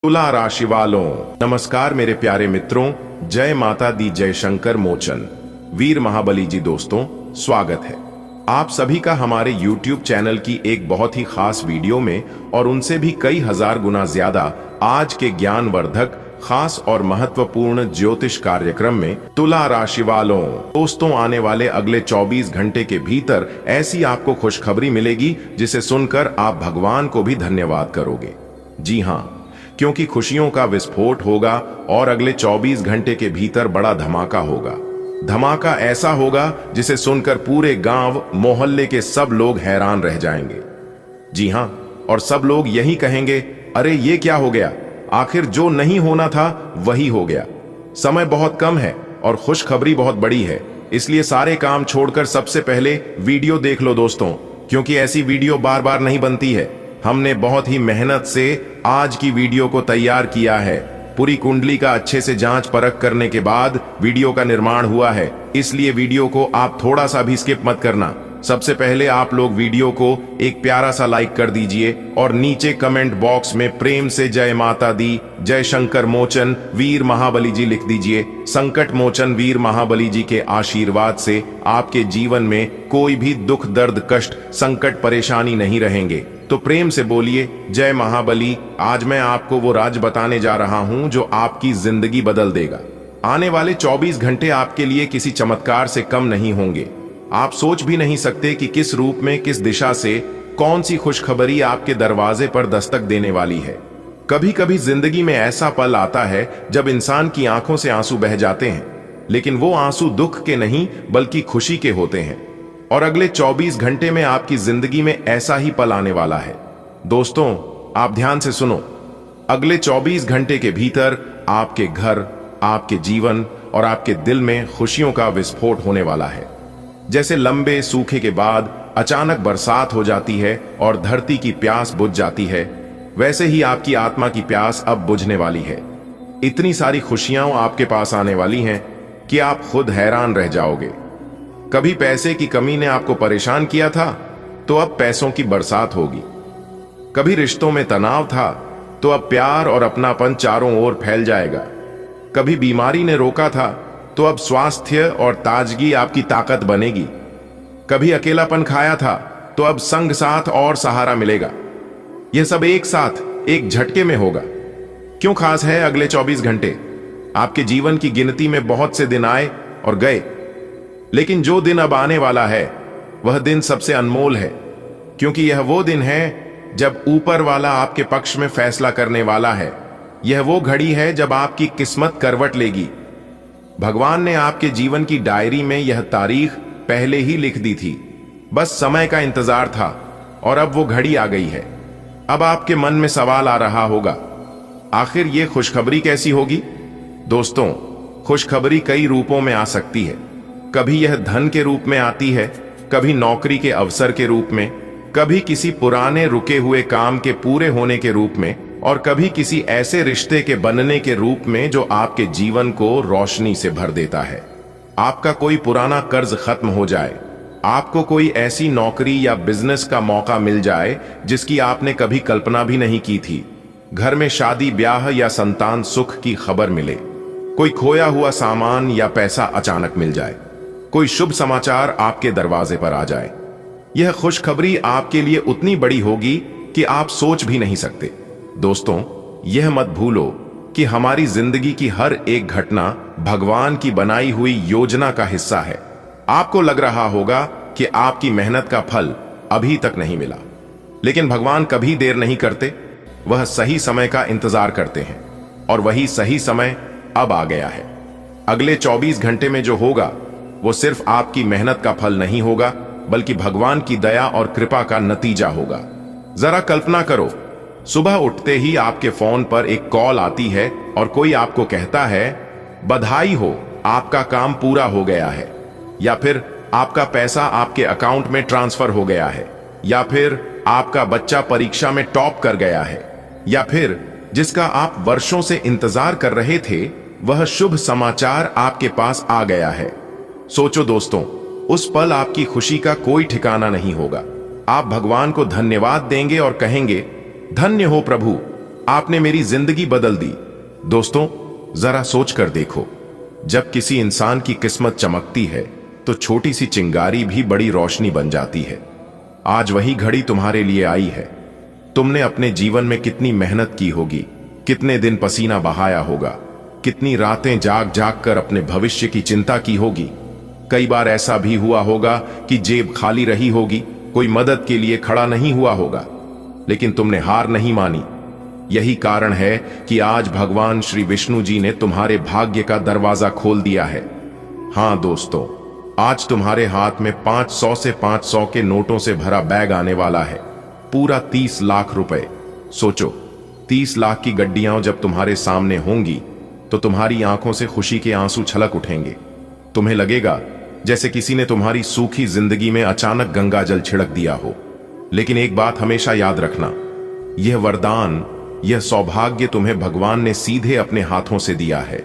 तुला राशि वालों, नमस्कार मेरे प्यारे मित्रों। जय माता दी, जय शंकर मोचन, वीर महाबली जी। दोस्तों, स्वागत है आप सभी का हमारे YouTube चैनल की एक बहुत ही खास वीडियो में, और उनसे भी कई हजार गुना ज्यादा आज के ज्ञानवर्धक, खास और महत्वपूर्ण ज्योतिष कार्यक्रम में। तुला राशि वालों दोस्तों, आने वाले अगले 24 घंटे के भीतर ऐसी आपको खुशखबरी मिलेगी जिसे सुनकर आप भगवान को भी धन्यवाद करोगे। जी हाँ, क्योंकि खुशियों का विस्फोट होगा और अगले 24 घंटे के भीतर बड़ा धमाका होगा। धमाका ऐसा होगा जिसे सुनकर पूरे गांव मोहल्ले के सब लोग हैरान रह जाएंगे। जी हां, और सब लोग यही कहेंगे, अरे ये क्या हो गया? आखिर जो नहीं होना था वही हो गया। समय बहुत कम है और खुशखबरी बहुत बड़ी है, इसलिए सारे काम छोड़कर सबसे पहले वीडियो देख लो दोस्तों, क्योंकि ऐसी वीडियो बार बार नहीं बनती है। हमने बहुत ही मेहनत से आज की वीडियो को तैयार किया है। पूरी कुंडली का अच्छे से जांच परख करने के बाद वीडियो का निर्माण हुआ है, इसलिए वीडियो को आप थोड़ा सा भी स्किप मत करना। सबसे पहले आप लोग वीडियो को एक प्यारा सा लाइक कर दीजिए और नीचे कमेंट बॉक्स में प्रेम से जय माता दी, जय शंकर मोचन, वीर महाबली जी लिख दीजिए। संकट मोचन वीर महाबली जी के आशीर्वाद से आपके जीवन में कोई भी दुख, दर्द, कष्ट, संकट, परेशानी नहीं रहेंगे। तो प्रेम से बोलिए, जय महाबली। आज मैं आपको वो राज बताने जा रहा हूं जो आपकी जिंदगी बदल देगा। आने वाले 24 घंटे आपके लिए किसी चमत्कार से कम नहीं होंगे। आप सोच भी नहीं सकते कि किस रूप में, किस दिशा से, कौन सी खुशखबरी आपके दरवाजे पर दस्तक देने वाली है। कभी कभी जिंदगी में ऐसा पल आता है जब इंसान की आंखों से आंसू बह जाते हैं, लेकिन वो आंसू दुख के नहीं बल्कि खुशी के होते हैं। और अगले 24 घंटे में आपकी जिंदगी में ऐसा ही पल आने वाला है। दोस्तों, आप ध्यान से सुनो। अगले 24 घंटे के भीतर आपके घर, आपके जीवन और आपके दिल में खुशियों का विस्फोट होने वाला है। जैसे लंबे सूखे के बाद अचानक बरसात हो जाती है और धरती की प्यास बुझ जाती है, वैसे ही आपकी आत्मा की प्यास अब बुझने वाली है। इतनी सारी खुशियां आपके पास आने वाली हैं कि आप खुद हैरान रह जाओगे। कभी पैसे की कमी ने आपको परेशान किया था, तो अब पैसों की बरसात होगी। कभी रिश्तों में तनाव था, तो अब प्यार और अपनापन चारों ओर फैल जाएगा। कभी बीमारी ने रोका था, तो अब स्वास्थ्य और ताजगी आपकी ताकत बनेगी। कभी अकेलापन खाया था, तो अब संग, साथ और सहारा मिलेगा। यह सब एक साथ, एक झटके में होगा। क्यों खास है अगले 24 घंटे? आपके जीवन की गिनती में बहुत से दिन आए और गए, लेकिन जो दिन अब आने वाला है वह दिन सबसे अनमोल है, क्योंकि यह वो दिन है जब ऊपर वाला आपके पक्ष में फैसला करने वाला है। यह वो घड़ी है जब आपकी किस्मत करवट लेगी। भगवान ने आपके जीवन की डायरी में यह तारीख पहले ही लिख दी थी, बस समय का इंतजार था और अब वो घड़ी आ गई है। अब आपके मन में सवाल आ रहा होगा, आखिर ये खुशखबरी कैसी होगी? दोस्तों, खुशखबरी कई रूपों में आ सकती है। कभी यह धन के रूप में आती है, कभी नौकरी के अवसर के रूप में, कभी किसी पुराने रुके हुए काम के पूरे होने के रूप में, और कभी किसी ऐसे रिश्ते के बनने के रूप में जो आपके जीवन को रोशनी से भर देता है। आपका कोई पुराना कर्ज खत्म हो जाए, आपको कोई ऐसी नौकरी या बिजनेस का मौका मिल जाए जिसकी आपने कभी कल्पना भी नहीं की थी। घर में शादी, ब्याह या संतान सुख की खबर मिले, कोई खोया हुआ सामान या पैसा अचानक मिल जाए, कोई शुभ समाचार आपके दरवाजे पर आ जाए। यह खुशखबरी आपके लिए उतनी बड़ी होगी कि आप सोच भी नहीं सकते। दोस्तों, यह मत भूलो कि हमारी जिंदगी की हर एक घटना भगवान की बनाई हुई योजना का हिस्सा है। आपको लग रहा होगा कि आपकी मेहनत का फल अभी तक नहीं मिला, लेकिन भगवान कभी देर नहीं करते। वह सही समय का इंतजार करते हैं, और वही सही समय अब आ गया है। अगले 24 घंटे में जो होगा वो सिर्फ आपकी मेहनत का फल नहीं होगा, बल्कि भगवान की दया और कृपा का नतीजा होगा। जरा कल्पना करो, सुबह उठते ही आपके फोन पर एक कॉल आती है और कोई आपको कहता है, बधाई हो, आपका काम पूरा हो गया है। या फिर आपका पैसा आपके अकाउंट में ट्रांसफर हो गया है। या फिर आपका बच्चा परीक्षा में टॉप कर गया है। या फिर जिसका आप वर्षों से इंतजार कर रहे थे, वह शुभ समाचार आपके पास आ गया है। सोचो दोस्तों, उस पल आपकी खुशी का कोई ठिकाना नहीं होगा। आप भगवान को धन्यवाद देंगे और कहेंगे, धन्य हो प्रभु, आपने मेरी जिंदगी बदल दी। दोस्तों, जरा सोच कर देखो, जब किसी इंसान की किस्मत चमकती है तो छोटी सी चिंगारी भी बड़ी रोशनी बन जाती है। आज वही घड़ी तुम्हारे लिए आई है। तुमने अपने जीवन में कितनी मेहनत की होगी, कितने दिन पसीना बहाया होगा, कितनी रातें जाग जाग कर अपने भविष्य की चिंता की होगी। कई बार ऐसा भी हुआ होगा कि जेब खाली रही होगी, कोई मदद के लिए खड़ा नहीं हुआ होगा, लेकिन तुमने हार नहीं मानी। यही कारण है कि आज भगवान श्री विष्णु जी ने तुम्हारे भाग्य का दरवाजा खोल दिया है। हां दोस्तों, आज तुम्हारे हाथ में 500 से 500 के नोटों से भरा बैग आने वाला है, पूरा 30 लाख रुपए। सोचो, 30 लाख की गड्डियां जब तुम्हारे सामने होंगी तो तुम्हारी आंखों से खुशी के आंसू छलक उठेंगे। तुम्हें लगेगा जैसे किसी ने तुम्हारी सूखी जिंदगी में अचानक गंगा जल छिड़क दिया हो। लेकिन एक बात हमेशा याद रखना, यह वरदान, यह सौभाग्य तुम्हें भगवान ने सीधे अपने हाथों से दिया है,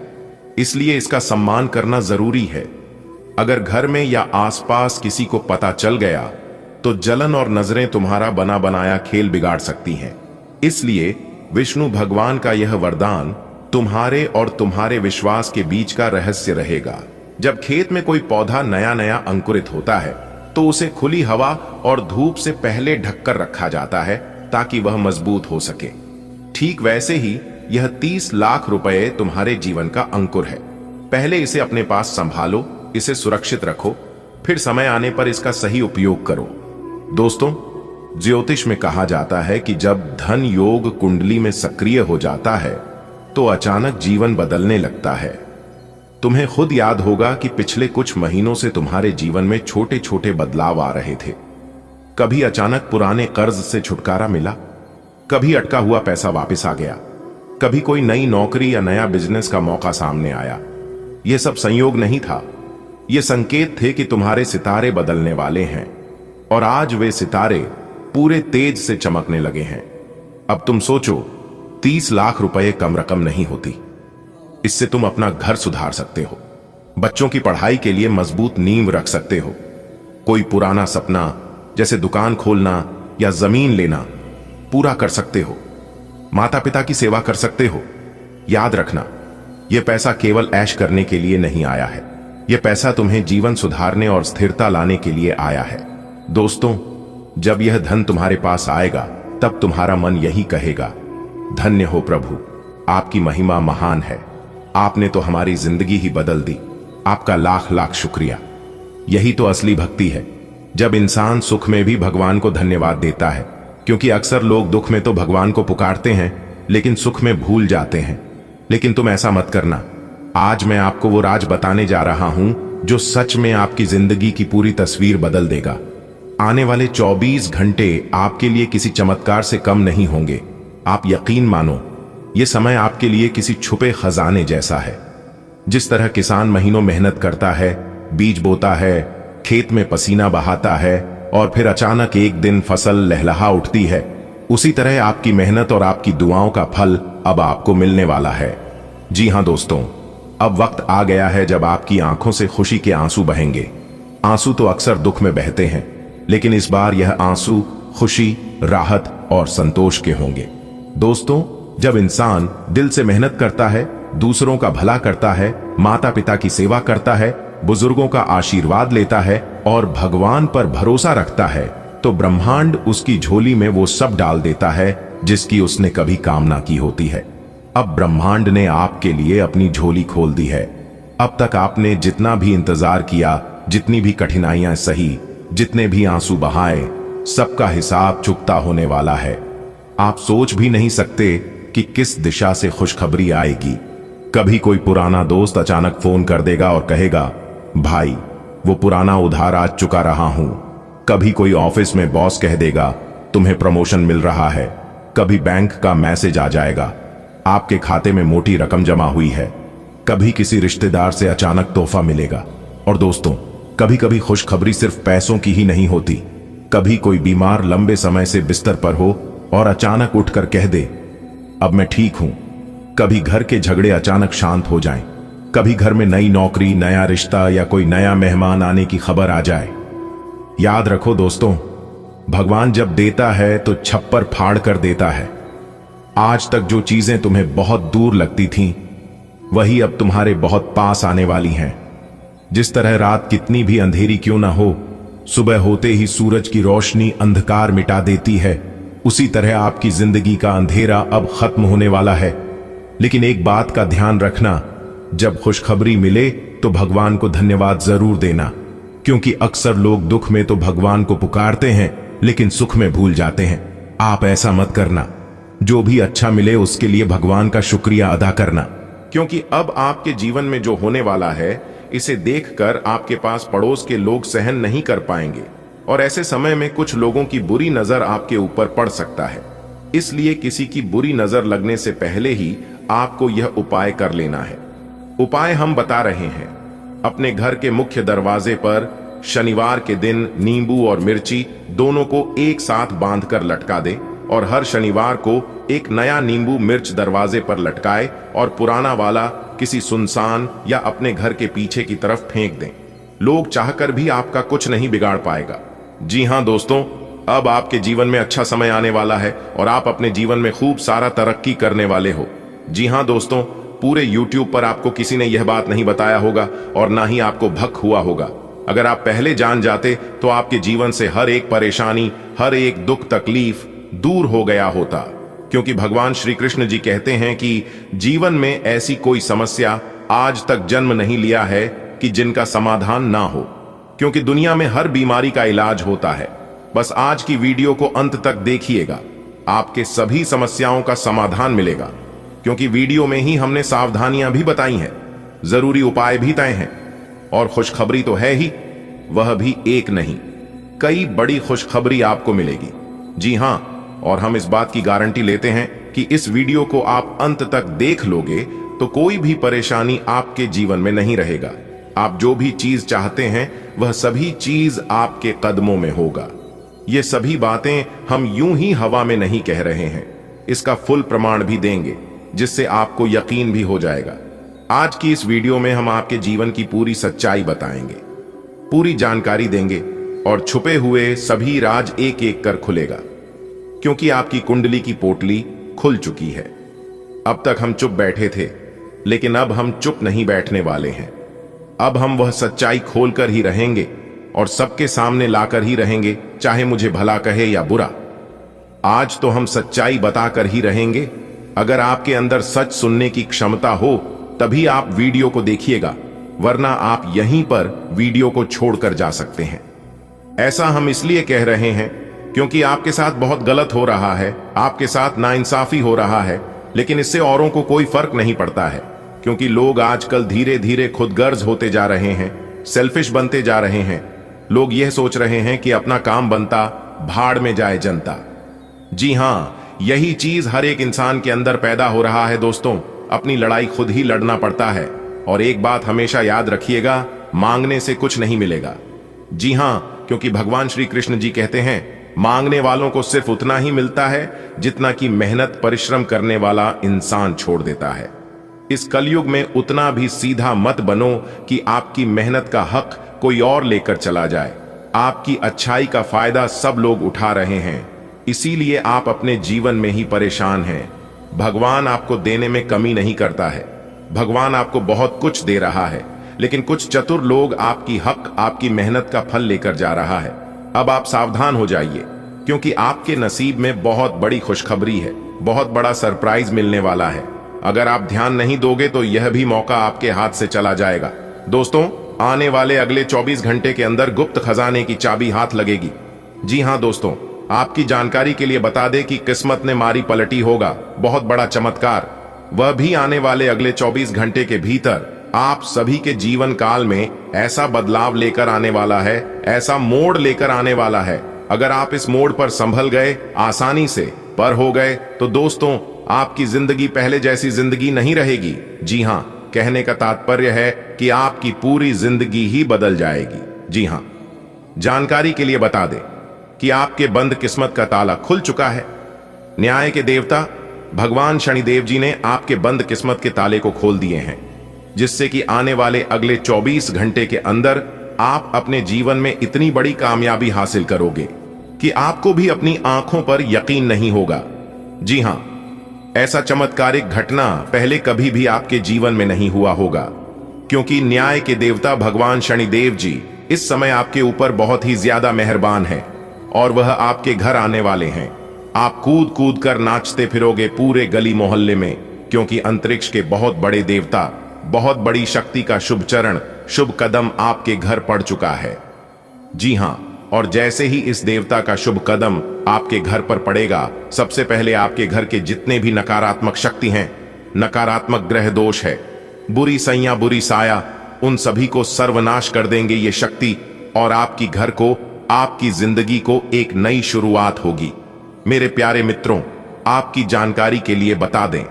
इसलिए इसका सम्मान करना जरूरी है। अगर घर में या आसपास किसी को पता चल गया तो जलन और नजरें तुम्हारा बना बनाया खेल बिगाड़ सकती हैं। इसलिए विष्णु भगवान का यह वरदान तुम्हारे और तुम्हारे विश्वास के बीच का रहस्य रहेगा। जब खेत में कोई पौधा नया नया अंकुरित होता है तो उसे खुली हवा और धूप से पहले ढककर रखा जाता है ताकि वह मजबूत हो सके। ठीक वैसे ही यह 30 लाख रुपए तुम्हारे जीवन का अंकुर है। पहले इसे अपने पास संभालो, इसे सुरक्षित रखो, फिर समय आने पर इसका सही उपयोग करो। दोस्तों, ज्योतिष में कहा जाता है कि जब धन योग कुंडली में सक्रिय हो जाता है तो अचानक जीवन बदलने लगता है। तुम्हें खुद याद होगा कि पिछले कुछ महीनों से तुम्हारे जीवन में छोटे छोटे बदलाव आ रहे थे। कभी अचानक पुराने कर्ज से छुटकारा मिला, कभी अटका हुआ पैसा वापस आ गया, कभी कोई नई नौकरी या नया बिजनेस का मौका सामने आया। यह सब संयोग नहीं था, ये संकेत थे कि तुम्हारे सितारे बदलने वाले हैं और आज वे सितारे पूरे तेज से चमकने लगे हैं। अब तुम सोचो, 30 लाख रुपए कम रकम नहीं होती। इससे तुम अपना घर सुधार सकते हो, बच्चों की पढ़ाई के लिए मजबूत नींव रख सकते हो, कोई पुराना सपना जैसे दुकान खोलना या जमीन लेना पूरा कर सकते हो, माता पिता की सेवा कर सकते हो। याद रखना, यह पैसा केवल ऐश करने के लिए नहीं आया है, यह पैसा तुम्हें जीवन सुधारने और स्थिरता लाने के लिए आया है। दोस्तों, जब यह धन तुम्हारे पास आएगा तब तुम्हारा मन यही कहेगा, धन्य हो प्रभु, आपकी महिमा महान है, आपने तो हमारी जिंदगी ही बदल दी, आपका लाख लाख शुक्रिया। यही तो असली भक्ति है, जब इंसान सुख में भी भगवान को धन्यवाद देता है। क्योंकि अक्सर लोग दुख में तो भगवान को पुकारते हैं लेकिन सुख में भूल जाते हैं। लेकिन तुम ऐसा मत करना। आज मैं आपको वो राज बताने जा रहा हूं जो सच में आपकी जिंदगी की पूरी तस्वीर बदल देगा। आने वाले 24 घंटे आपके लिए किसी चमत्कार से कम नहीं होंगे। आप यकीन मानो, ये समय आपके लिए किसी छुपे खजाने जैसा है। जिस तरह किसान महीनों मेहनत करता है, बीज बोता है, खेत में पसीना बहाता है और फिर अचानक एक दिन फसल लहलहा उठती है, उसी तरह आपकी मेहनत और आपकी दुआओं का फल अब आपको मिलने वाला है। जी हां दोस्तों, अब वक्त आ गया है जब आपकी आंखों से खुशी के आंसू बहेंगे। आंसू तो अक्सर दुख में बहते हैं, लेकिन इस बार यह आंसू खुशी, राहत और संतोष के होंगे। दोस्तों, जब इंसान दिल से मेहनत करता है, दूसरों का भला करता है, माता पिता की सेवा करता है, बुजुर्गों का आशीर्वाद लेता है और भगवान पर भरोसा रखता है, तो ब्रह्मांड उसकी झोली में वो सब डाल देता है जिसकी उसने कभी कामना की होती है। अब ब्रह्मांड ने आपके लिए अपनी झोली खोल दी है। अब तक आपने जितना भी इंतजार किया, जितनी भी कठिनाइयां सही, जितने भी आंसू बहाए, सबका हिसाब चुकता होने वाला है। आप सोच भी नहीं सकते कि किस दिशा से खुशखबरी आएगी। कभी कोई पुराना दोस्त अचानक फोन कर देगा और कहेगा, भाई वो पुराना उधार आज चुका रहा हूं। कभी कोई ऑफिस में बॉस कह देगा, तुम्हें प्रमोशन मिल रहा है। कभी बैंक का मैसेज आ जाएगा, आपके खाते में मोटी रकम जमा हुई है। कभी किसी रिश्तेदार से अचानक तोहफा मिलेगा। और दोस्तों, कभी कभी खुशखबरी सिर्फ पैसों की ही नहीं होती। कभी कोई बीमार लंबे समय से बिस्तर पर हो और अचानक उठकर कह दे, अब मैं ठीक हूं। कभी घर के झगड़े अचानक शांत हो जाएं। कभी घर में नई नौकरी, नया रिश्ता या कोई नया मेहमान आने की खबर आ जाए। याद रखो दोस्तों, भगवान जब देता है तो छप्पर फाड़ कर देता है। आज तक जो चीजें तुम्हें बहुत दूर लगती थीं, वही अब तुम्हारे बहुत पास आने वाली हैं। जिस तरह रात कितनी भी अंधेरी क्यों ना हो, सुबह होते ही सूरज की रोशनी अंधकार मिटा देती है, उसी तरह आपकी जिंदगी का अंधेरा अब खत्म होने वाला है। लेकिन एक बात का ध्यान रखना, जब खुशखबरी मिले तो भगवान को धन्यवाद जरूर देना, क्योंकि अक्सर लोग दुख में तो भगवान को पुकारते हैं लेकिन सुख में भूल जाते हैं। आप ऐसा मत करना। जो भी अच्छा मिले उसके लिए भगवान का शुक्रिया अदा करना, क्योंकि अब आपके जीवन में जो होने वाला है, इसे देखकर आपके पास पड़ोस के लोग सहन नहीं कर पाएंगे और ऐसे समय में कुछ लोगों की बुरी नजर आपके ऊपर पड़ सकता है। इसलिए किसी की बुरी नजर लगने से पहले ही आपको यह उपाय कर लेना है। उपाय हम बता रहे हैं। अपने घर के मुख्य दरवाजे पर शनिवार के दिन नींबू और मिर्ची दोनों को एक साथ बांधकर लटका दे और हर शनिवार को एक नया नींबू मिर्च दरवाजे पर लटकाए और पुराना वाला किसी सुनसान या अपने घर के पीछे की तरफ फेंक दें। लोग चाहकर भी आपका कुछ नहीं बिगाड़ पाएगा। जी हां दोस्तों, अब आपके जीवन में अच्छा समय आने वाला है और आप अपने जीवन में खूब सारा तरक्की करने वाले हो। जी हां दोस्तों, पूरे YouTube पर आपको किसी ने यह बात नहीं बताया होगा और ना ही आपको भक हुआ होगा। अगर आप पहले जान जाते तो आपके जीवन से हर एक परेशानी, हर एक दुख तकलीफ दूर हो गया होता, क्योंकि भगवान श्री कृष्ण जी कहते हैं कि जीवन में ऐसी कोई समस्या आज तक जन्म नहीं लिया है कि जिनका समाधान ना हो, क्योंकि दुनिया में हर बीमारी का इलाज होता है। बस आज की वीडियो को अंत तक देखिएगा, आपके सभी समस्याओं का समाधान मिलेगा, क्योंकि वीडियो में ही हमने सावधानियां भी बताई हैं, जरूरी उपाय भी तय हैं और खुशखबरी तो है ही, वह भी एक नहीं, कई बड़ी खुशखबरी आपको मिलेगी। जी हां, और हम इस बात की गारंटी लेते हैं कि इस वीडियो को आप अंत तक देख लोगे तो कोई भी परेशानी आपके जीवन में नहीं रहेगा। आप जो भी चीज चाहते हैं वह सभी चीज आपके कदमों में होगा। ये सभी बातें हम यूं ही हवा में नहीं कह रहे हैं, इसका फुल प्रमाण भी देंगे, जिससे आपको यकीन भी हो जाएगा। आज की इस वीडियो में हम आपके जीवन की पूरी सच्चाई बताएंगे, पूरी जानकारी देंगे और छुपे हुए सभी राज एक एक कर खुलेगा, क्योंकि आपकी कुंडली की पोटली खुल चुकी है। अब तक हम चुप बैठे थे, लेकिन अब हम चुप नहीं बैठने वाले हैं। अब हम वह सच्चाई खोलकर ही रहेंगे और सबके सामने लाकर ही रहेंगे, चाहे मुझे भला कहे या बुरा। आज तो हम सच्चाई बताकर ही रहेंगे। अगर आपके अंदर सच सुनने की क्षमता हो तभी आप वीडियो को देखिएगा, वरना आप यहीं पर वीडियो को छोड़कर जा सकते हैं। ऐसा हम इसलिए कह रहे हैं क्योंकि आपके साथ बहुत गलत हो रहा है, आपके साथ नाइंसाफी हो रहा है, लेकिन इससे औरों को कोई फर्क नहीं पड़ता है, क्योंकि लोग आजकल धीरे धीरे खुदगर्ज होते जा रहे हैं, सेल्फिश बनते जा रहे हैं। लोग यह सोच रहे हैं कि अपना काम बनता, भाड़ में जाए जनता। जी हां, यही चीज हर एक इंसान के अंदर पैदा हो रहा है दोस्तों। अपनी लड़ाई खुद ही लड़ना पड़ता है, और एक बात हमेशा याद रखिएगा, मांगने से कुछ नहीं मिलेगा। जी हां, क्योंकि भगवान श्री कृष्ण जी कहते हैं, मांगने वालों को सिर्फ उतना ही मिलता है जितना कि मेहनत परिश्रम करने वाला इंसान छोड़ देता है। इस कलयुग में उतना भी सीधा मत बनो कि आपकी मेहनत का हक कोई और लेकर चला जाए। आपकी अच्छाई का फायदा सब लोग उठा रहे हैं, इसीलिए आप अपने जीवन में ही परेशान हैं। भगवान आपको देने में कमी नहीं करता है, भगवान आपको बहुत कुछ दे रहा है, लेकिन कुछ चतुर लोग आपकी हक, आपकी मेहनत का फल लेकर जा रहा है। अब आप सावधान हो जाइए, क्योंकि आपके नसीब में बहुत बड़ी खुशखबरी है, बहुत बड़ा सरप्राइज मिलने वाला है। अगर आप ध्यान नहीं दोगे तो यह भी मौका आपके हाथ से चला जाएगा। दोस्तों, आने वाले अगले 24 घंटे के अंदर गुप्त खजाने की चाबी हाथ लगेगी। जी हां दोस्तों, आपकी जानकारी के लिए बता दें कि किस्मत ने मारी पलटी होगा बहुत बड़ा चमत्कार, वह भी आने वाले अगले 24 घंटे के भीतर आप सभी के जीवन काल में ऐसा बदलाव लेकर आने वाला है, ऐसा मोड़ लेकर आने वाला है। अगर आप इस मोड़ पर संभल गए, आसानी से पर हो गए, तो दोस्तों आपकी जिंदगी पहले जैसी जिंदगी नहीं रहेगी। जी हां, कहने का तात्पर्य है कि आपकी पूरी जिंदगी ही बदल जाएगी। जी हां, जानकारी के लिए बता दें कि आपके बंद किस्मत का ताला खुल चुका है। न्याय के देवता भगवान शनिदेव जी ने आपके बंद किस्मत के ताले को खोल दिए हैं, जिससे कि आने वाले अगले 24 घंटे के अंदर आप अपने जीवन में इतनी बड़ी कामयाबी हासिल करोगे कि आपको भी अपनी आंखों पर यकीन नहीं होगा। जी हां, ऐसा चमत्कारिक घटना पहले कभी भी आपके जीवन में नहीं हुआ होगा, क्योंकि न्याय के देवता भगवान शनिदेव जी इस समय आपके ऊपर बहुत ही ज्यादा मेहरबान है और वह आपके घर आने वाले हैं। आप कूद कूद कर नाचते फिरोगे पूरे गली मोहल्ले में, क्योंकि अंतरिक्ष के बहुत बड़े देवता, बहुत बड़ी शक्ति का शुभ चरण, शुभ कदम आपके घर पड़ चुका है। जी हां, और जैसे ही इस देवता का शुभ कदम आपके घर पर पड़ेगा, सबसे पहले आपके घर के जितने भी नकारात्मक शक्ति हैं, नकारात्मक ग्रह दोष है, बुरी सैया, बुरी साया, उन सभी को सर्वनाश कर देंगे ये शक्ति, और आपकी घर को, आपकी जिंदगी को एक नई शुरुआत होगी। मेरे प्यारे मित्रों, आपकी जानकारी के लिए बता दें,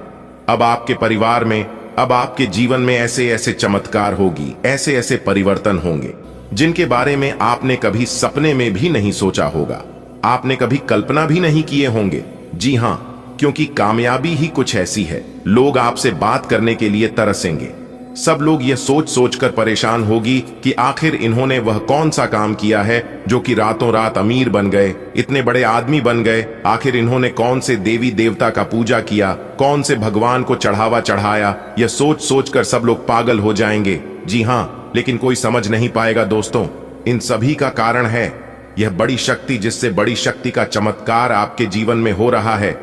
अब आपके परिवार में, अब आपके जीवन में ऐसे ऐसे चमत्कार होगी, ऐसे ऐसे परिवर्तन होंगे जिनके बारे में आपने कभी सपने में भी नहीं सोचा होगा, आपने कभी कल्पना भी नहीं किए होंगे। जी हां, क्योंकि कामयाबी ही कुछ ऐसी है, लोग आपसे बात करने के लिए तरसेंगे। सब लोग ये सोच सोच कर परेशान होगी कि आखिर इन्होंने वह कौन सा काम किया है जो कि रातों रात अमीर बन गए, इतने बड़े आदमी बन गए। आखिर इन्होंने कौन से देवी देवता का पूजा किया, कौन से भगवान को चढ़ावा चढ़ाया। यह सोच सोच कर सब लोग पागल हो जाएंगे। जी हाँ, लेकिन कोई समझ नहीं पाएगा दोस्तों, इन सभी का कारण है यह बड़ी शक्ति, जिससे बड़ी शक्ति का चमत्कार आपके जीवन में हो रहा है।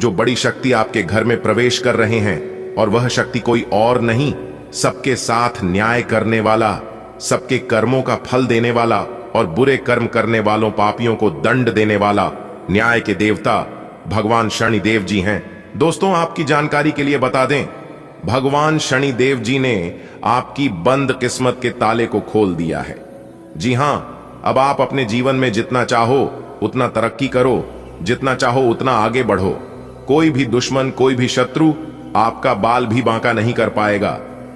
जो बड़ी शक्ति आपके घर में प्रवेश कर रहे हैं, और वह शक्ति कोई और नहीं, सबके साथ न्याय करने वाला, सबके कर्मों का फल देने वाला, और बुरे कर्म करने वालों पापियों को दंड देने वाला न्याय के देवता भगवान शनिदेव जी हैं। दोस्तों, आपकी जानकारी के लिए बता दें, भगवान शनिदेव जी ने आपकी बंद किस्मत के ताले को खोल दिया है। जी हां, अब आप अपने जीवन में जितना चाहो उतना तरक्की करो, जितना चाहो उतना आगे बढ़ो। कोई भी दुश्मन, कोई भी शत्रु आपका बाल भी बांका नहीं कर पाएगा,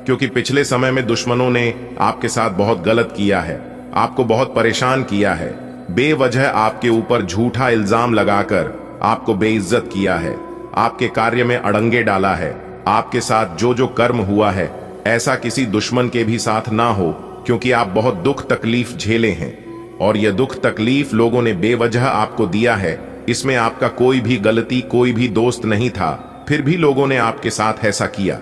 क्योंकि पिछले समय में दुश्मनों ने आपके साथ बहुत गलत किया है, आपको बहुत परेशान किया है, बेवजह आपके ऊपर झूठा इल्जाम लगाकर आपको बेइज्जत किया है, आपके कार्य में अड़ंगे डाला है। आपके साथ जो जो कर्म हुआ है, ऐसा किसी दुश्मन के भी साथ ना हो, क्योंकि आप बहुत दुख तकलीफ झेले हैं, और यह दुख तकलीफ लोगों ने बेवजह आपको दिया है। इसमें आपका कोई भी गलती, कोई भी दोस्त नहीं था, फिर भी लोगों ने आपके साथ ऐसा किया।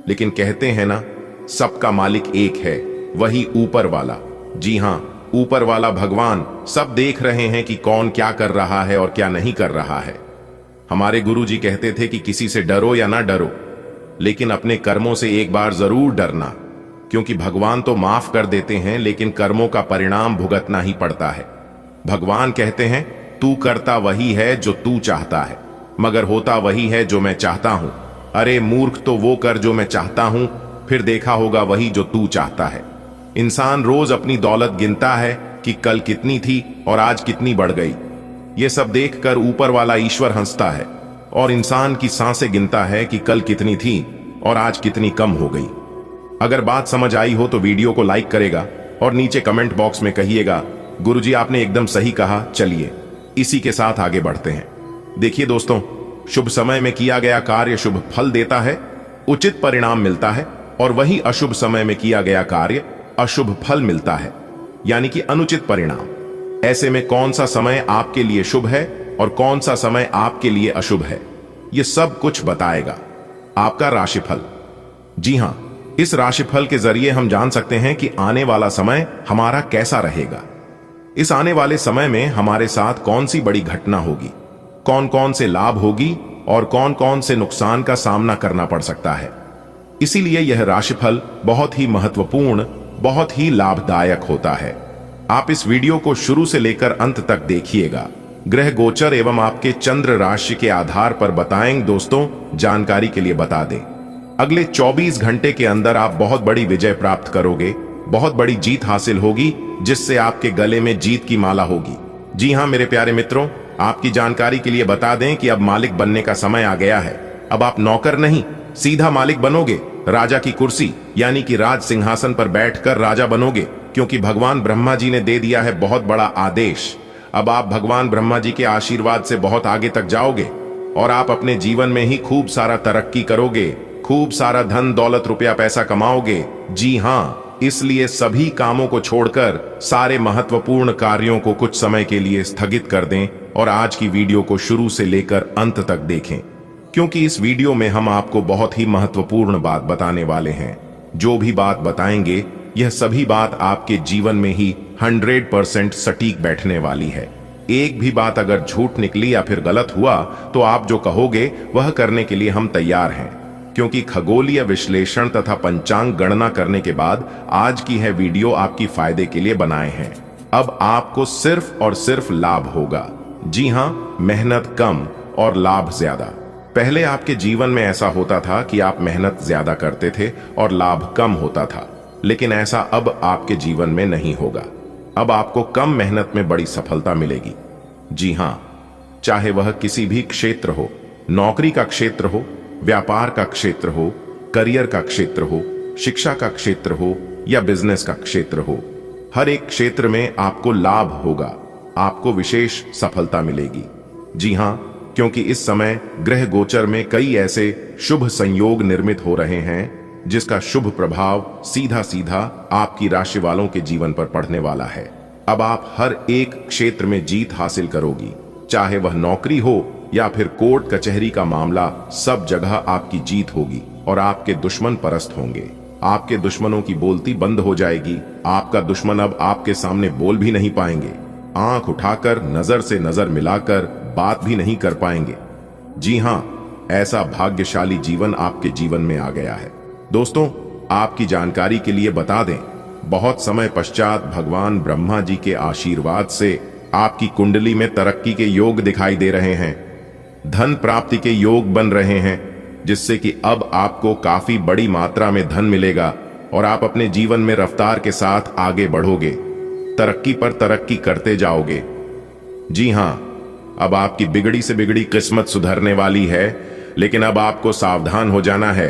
लेकिन कहते हैं ना, सबका मालिक एक है, वही ऊपर वाला। जी हां, ऊपर वाला भगवान सब देख रहे हैं कि कौन क्या कर रहा है और क्या नहीं कर रहा है। हमारे गुरुजी कहते थे कि किसी से डरो या ना डरो, लेकिन अपने कर्मों से एक बार जरूर डरना, क्योंकि भगवान तो माफ कर देते हैं, लेकिन कर्मों का परिणाम भुगतना ही पड़ता है। भगवान कहते हैं, तू करता वही है जो तू चाहता है, मगर होता वही है जो मैं चाहता हूं। अरे मूर्ख, तो वो कर जो मैं चाहता हूं, फिर देखा होगा वही जो तू चाहता है। इंसान रोज अपनी दौलत गिनता है कि कल कितनी थी और आज कितनी बढ़ गई। ये सब देखकर ऊपर वाला ईश्वर हंसता है, और इंसान की सांसें गिनता है कि कल कितनी थी और आज कितनी कम हो गई। अगर बात समझ आई हो तो वीडियो को लाइक करेगा और नीचे कमेंट बॉक्स में कहिएगा, गुरुजी आपने एकदम सही कहा। चलिए इसी के साथ आगे बढ़ते हैं। देखिए दोस्तों, शुभ समय में किया गया कार्य शुभ फल देता है, उचित परिणाम मिलता है, और वही अशुभ समय में किया गया कार्य अशुभ फल मिलता है, यानी कि अनुचित परिणाम। ऐसे में कौन सा समय आपके लिए शुभ है और कौन सा समय आपके लिए अशुभ है, यह सब कुछ बताएगा आपका राशिफल। जी हां, इस राशिफल के जरिए हम जान सकते हैं कि आने वाला समय हमारा कैसा रहेगा। इस आने वाले समय में हमारे साथ कौन सी बड़ी घटना होगी, कौन कौन से लाभ होगी और कौन कौन से नुकसान का सामना करना पड़ सकता है। इसीलिए यह राशिफल बहुत ही महत्वपूर्ण, बहुत ही लाभदायक होता है। आप इस वीडियो को शुरू से लेकर अंत तक देखिएगा। ग्रह गोचर एवं आपके चंद्र राशि के आधार पर बताएंगे दोस्तों। जानकारी के लिए बता दें, अगले 24 घंटे के अंदर आप बहुत बड़ी विजय प्राप्त करोगे, बहुत बड़ी जीत हासिल होगी, जिससे आपके गले में जीत की माला होगी। जी हां मेरे प्यारे मित्रों, आपकी जानकारी के लिए बता दें कि अब मालिक बनने का समय आ गया है। अब आप नौकर नहीं, सीधा मालिक बनोगे। राजा की कुर्सी यानी कि राज सिंहासन पर बैठकर राजा बनोगे, क्योंकि भगवान ब्रह्मा जी ने दे दिया है बहुत बड़ा आदेश। अब आप भगवान ब्रह्मा जी के आशीर्वाद से बहुत आगे तक जाओगे और आप अपने जीवन में ही खूब सारा तरक्की करोगे, खूब सारा धन दौलत रुपया पैसा कमाओगे। जी हां, इसलिए सभी कामों को छोड़कर सारे महत्वपूर्ण कार्यों को कुछ समय के लिए स्थगित कर दें और आज की वीडियो को शुरू से लेकर अंत तक देखें, क्योंकि इस वीडियो में हम आपको बहुत ही महत्वपूर्ण बात बताने वाले हैं। जो भी बात बताएंगे यह सभी बात आपके जीवन में ही 100% सटीक बैठने वाली है। एक भी बात अगर झूठ निकली या फिर गलत हुआ तो आप जो कहोगे वह करने के लिए हम तैयार हैं, क्योंकि खगोलीय विश्लेषण तथा पंचांग गणना करने के बाद आज की यह वीडियो आपकी फायदे के लिए बनाए हैं। अब आपको सिर्फ और सिर्फ लाभ होगा। जी हां, मेहनत कम और लाभ ज्यादा। पहले आपके जीवन में ऐसा होता था कि आप मेहनत ज्यादा करते थे और लाभ कम होता था, लेकिन ऐसा अब आपके जीवन में नहीं होगा। अब आपको कम मेहनत में बड़ी सफलता मिलेगी। जी हां, चाहे वह किसी भी क्षेत्र हो, नौकरी का क्षेत्र हो, व्यापार का क्षेत्र हो, करियर का क्षेत्र हो, शिक्षा का क्षेत्र हो या बिजनेस का क्षेत्र हो, हर एक क्षेत्र में आपको लाभ होगा, आपको विशेष सफलता मिलेगी। जी हां, क्योंकि इस समय ग्रह गोचर में कई ऐसे शुभ संयोग निर्मित हो रहे हैं जिसका शुभ प्रभाव सीधा सीधा आपकी राशि वालों के जीवन पर पड़ने वाला है। अब आप हर एक क्षेत्र में जीत हासिल करोगी, चाहे वह नौकरी हो या फिर कोर्ट कचहरी का मामला, सब जगह आपकी जीत होगी और आपके दुश्मन परस्त होंगे। आपके दुश्मनों की बोलती बंद हो जाएगी। आपका दुश्मन अब आपके सामने बोल भी नहीं पाएंगे, आंख उठाकर नजर से नजर मिलाकर बात भी नहीं कर पाएंगे। जी हां, ऐसा भाग्यशाली जीवन आपके जीवन में आ गया है। दोस्तों, आपकी जानकारी के लिए बता दें, बहुत समय पश्चात भगवान ब्रह्मा जी के आशीर्वाद से आपकी कुंडली में तरक्की के योग दिखाई दे रहे हैं। धन प्राप्ति के योग बन रहे हैं, जिससे कि अब आपको काफी बड़ी मात्रा में धन मिलेगा और आप अपने जीवन में रफ्तार के साथ आगे बढ़ोगे, तरक्की पर तरक्की करते जाओगे। जी हां, अब आपकी बिगड़ी से बिगड़ी किस्मत सुधरने वाली है, लेकिन अब आपको सावधान हो जाना है,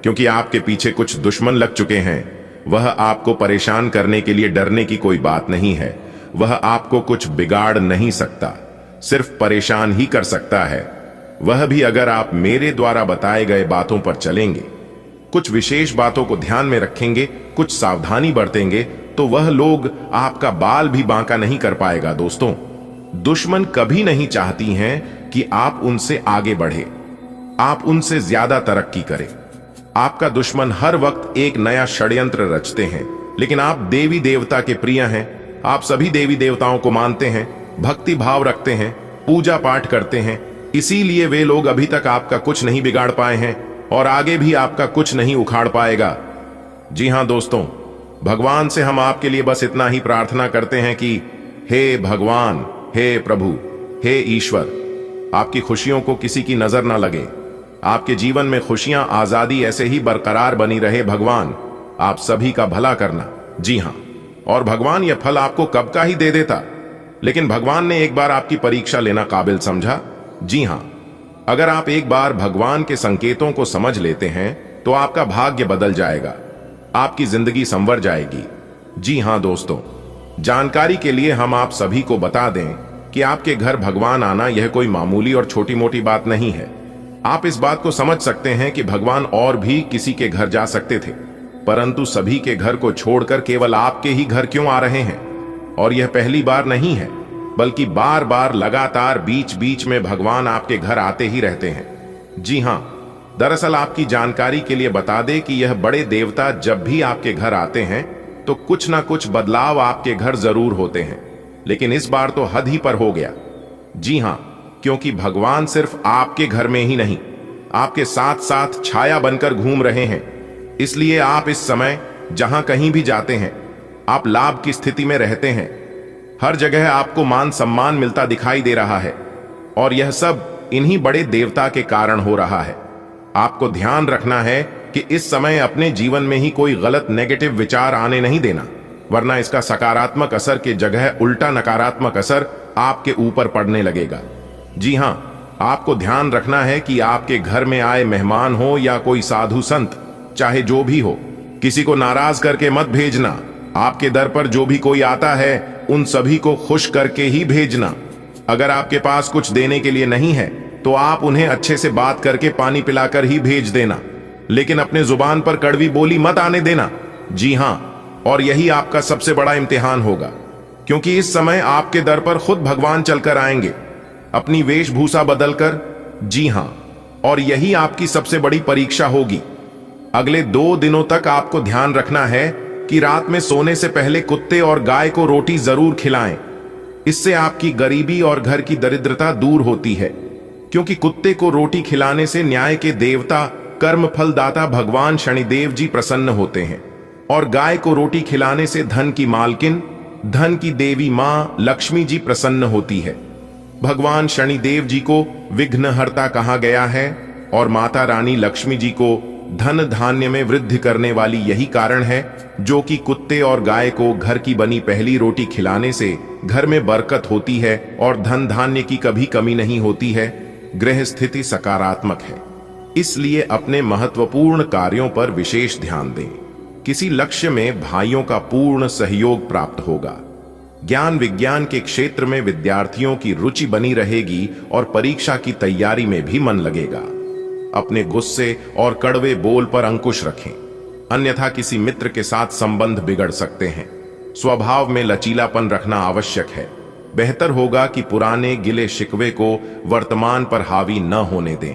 क्योंकि आपके पीछे कुछ दुश्मन लग चुके हैं। वह आपको परेशान करने के लिए डरने की कोई बात नहीं है। वह आपको कुछ बिगाड़ नहीं सकता, सिर्फ परेशान ही कर सकता है। वह भी अगर आप मेरे द्वारा बताए गए बातों पर चलेंगे, कुछ विशेष बातों को ध्यान में रखेंगे, कुछ सावधानी बरतेंगे, तो वह लोग आपका बाल भी बांका नहीं कर पाएगा। दोस्तों, दुश्मन कभी नहीं चाहती हैं कि आप उनसे आगे बढ़े, आप उनसे ज्यादा तरक्की करें। आपका दुश्मन हर वक्त एक नया षड्यंत्र रचते हैं, लेकिन आप देवी देवता के प्रिय हैं। आप सभी देवी देवताओं को मानते हैं, भक्ति भाव रखते हैं, पूजा पाठ करते हैं, इसीलिए वे लोग अभी तक आपका कुछ नहीं बिगाड़ पाए हैं और आगे भी आपका कुछ नहीं उखाड़ पाएगा। जी हां दोस्तों, भगवान से हम आपके लिए बस इतना ही प्रार्थना करते हैं कि हे भगवान, हे प्रभु, हे ईश्वर, आपकी खुशियों को किसी की नजर ना लगे। आपके जीवन में खुशियां, आजादी ऐसे ही बरकरार बनी रहे। भगवान आप सभी का भला करना। जी हां, और भगवान यह फल आपको कब का ही दे देता, लेकिन भगवान ने एक बार आपकी परीक्षा लेना काबिल समझा। जी हां, अगर आप एक बार भगवान के संकेतों को समझ लेते हैं तो आपका भाग्य बदल जाएगा, आपकी जिंदगी संवर जाएगी। जी हां दोस्तों, जानकारी के लिए हम आप सभी को बता दें कि आपके घर भगवान आना यह कोई मामूली और छोटी मोटी बात नहीं है। आप इस बात को समझ सकते हैं कि भगवान और भी किसी के घर जा सकते थे, परंतु सभी के घर को छोड़कर केवल आपके ही घर क्यों आ रहे हैं? और यह पहली बार नहीं है, बल्कि बार बार लगातार बीच बीच में भगवान आपके घर आते ही रहते हैं। जी हां, दरअसल आपकी जानकारी के लिए बता दें कि यह बड़े देवता जब भी आपके घर आते हैं तो कुछ ना कुछ बदलाव आपके घर जरूर होते हैं, लेकिन इस बार तो हद ही पर हो गया। जी हां, क्योंकि भगवान सिर्फ आपके घर में ही नहीं, आपके साथ साथ छाया बनकर घूम रहे हैं। इसलिए आप इस समय जहां कहीं भी जाते हैं, आप लाभ की स्थिति में रहते हैं। हर जगह आपको मान सम्मान मिलता दिखाई दे रहा है, और यह सब इन्हीं बड़े देवता के कारण हो रहा है। आपको ध्यान रखना है कि इस समय अपने जीवन में ही कोई गलत नेगेटिव विचार आने नहीं देना, वरना इसका सकारात्मक असर के जगह उल्टा नकारात्मक असर आपके ऊपर पड़ने लगेगा। जी हां, आपको ध्यान रखना है कि आपके घर में आए मेहमान हो या कोई साधु संत, चाहे जो भी हो, किसी को नाराज करके मत भेजना। आपके दर पर जो भी कोई आता है उन सभी को खुश करके ही भेजना। अगर आपके पास कुछ देने के लिए नहीं है तो आप उन्हें अच्छे से बात करके पानी पिलाकर ही भेज देना, लेकिन अपने जुबान पर कड़वी बोली मत आने देना। जी हां, और यही आपका सबसे बड़ा इम्तिहान होगा, क्योंकि इस समय आपके दर पर खुद भगवान चलकर आएंगे, अपनी वेशभूषा बदलकर। जी हां, और यही आपकी सबसे बड़ी परीक्षा होगी। अगले 2 दिनों तक आपको ध्यान रखना है कि रात में सोने से पहले कुत्ते और गाय को रोटी जरूर खिलाएं। इससे आपकी गरीबी और घर की दरिद्रता दूर होती है, क्योंकि कुत्ते को रोटी खिलाने से न्याय के देवता कर्म फलदाता भगवान शनिदेव जी प्रसन्न होते हैं, और गाय को रोटी खिलाने से धन की मालकिन, धन की देवी मां लक्ष्मी जी प्रसन्न होती है। भगवान शनिदेव जी को विघ्नहर्ता कहा गया है, और माता रानी लक्ष्मी जी को धन धान्य में वृद्धि करने वाली यही कारण है, जो कि कुत्ते और गाय को घर की बनी पहली रोटी खिलाने से घर में बरकत होती है और धन धान्य की कभी कमी नहीं होती है। ग्रह स्थिति सकारात्मक है, इसलिए अपने महत्वपूर्ण कार्यों पर विशेष ध्यान दें। किसी लक्ष्य में भाइयों का पूर्ण सहयोग प्राप्त होगा। ज्ञान विज्ञान के क्षेत्र में विद्यार्थियों की रुचि बनी रहेगी और परीक्षा की तैयारी में भी मन लगेगा। अपने गुस्से और कड़वे बोल पर अंकुश रखें, अन्यथा किसी मित्र के साथ संबंध बिगड़ सकते हैं। स्वभाव में लचीलापन रखना आवश्यक है। बेहतर होगा कि पुराने गिले शिकवे को वर्तमान पर हावी न होने दें।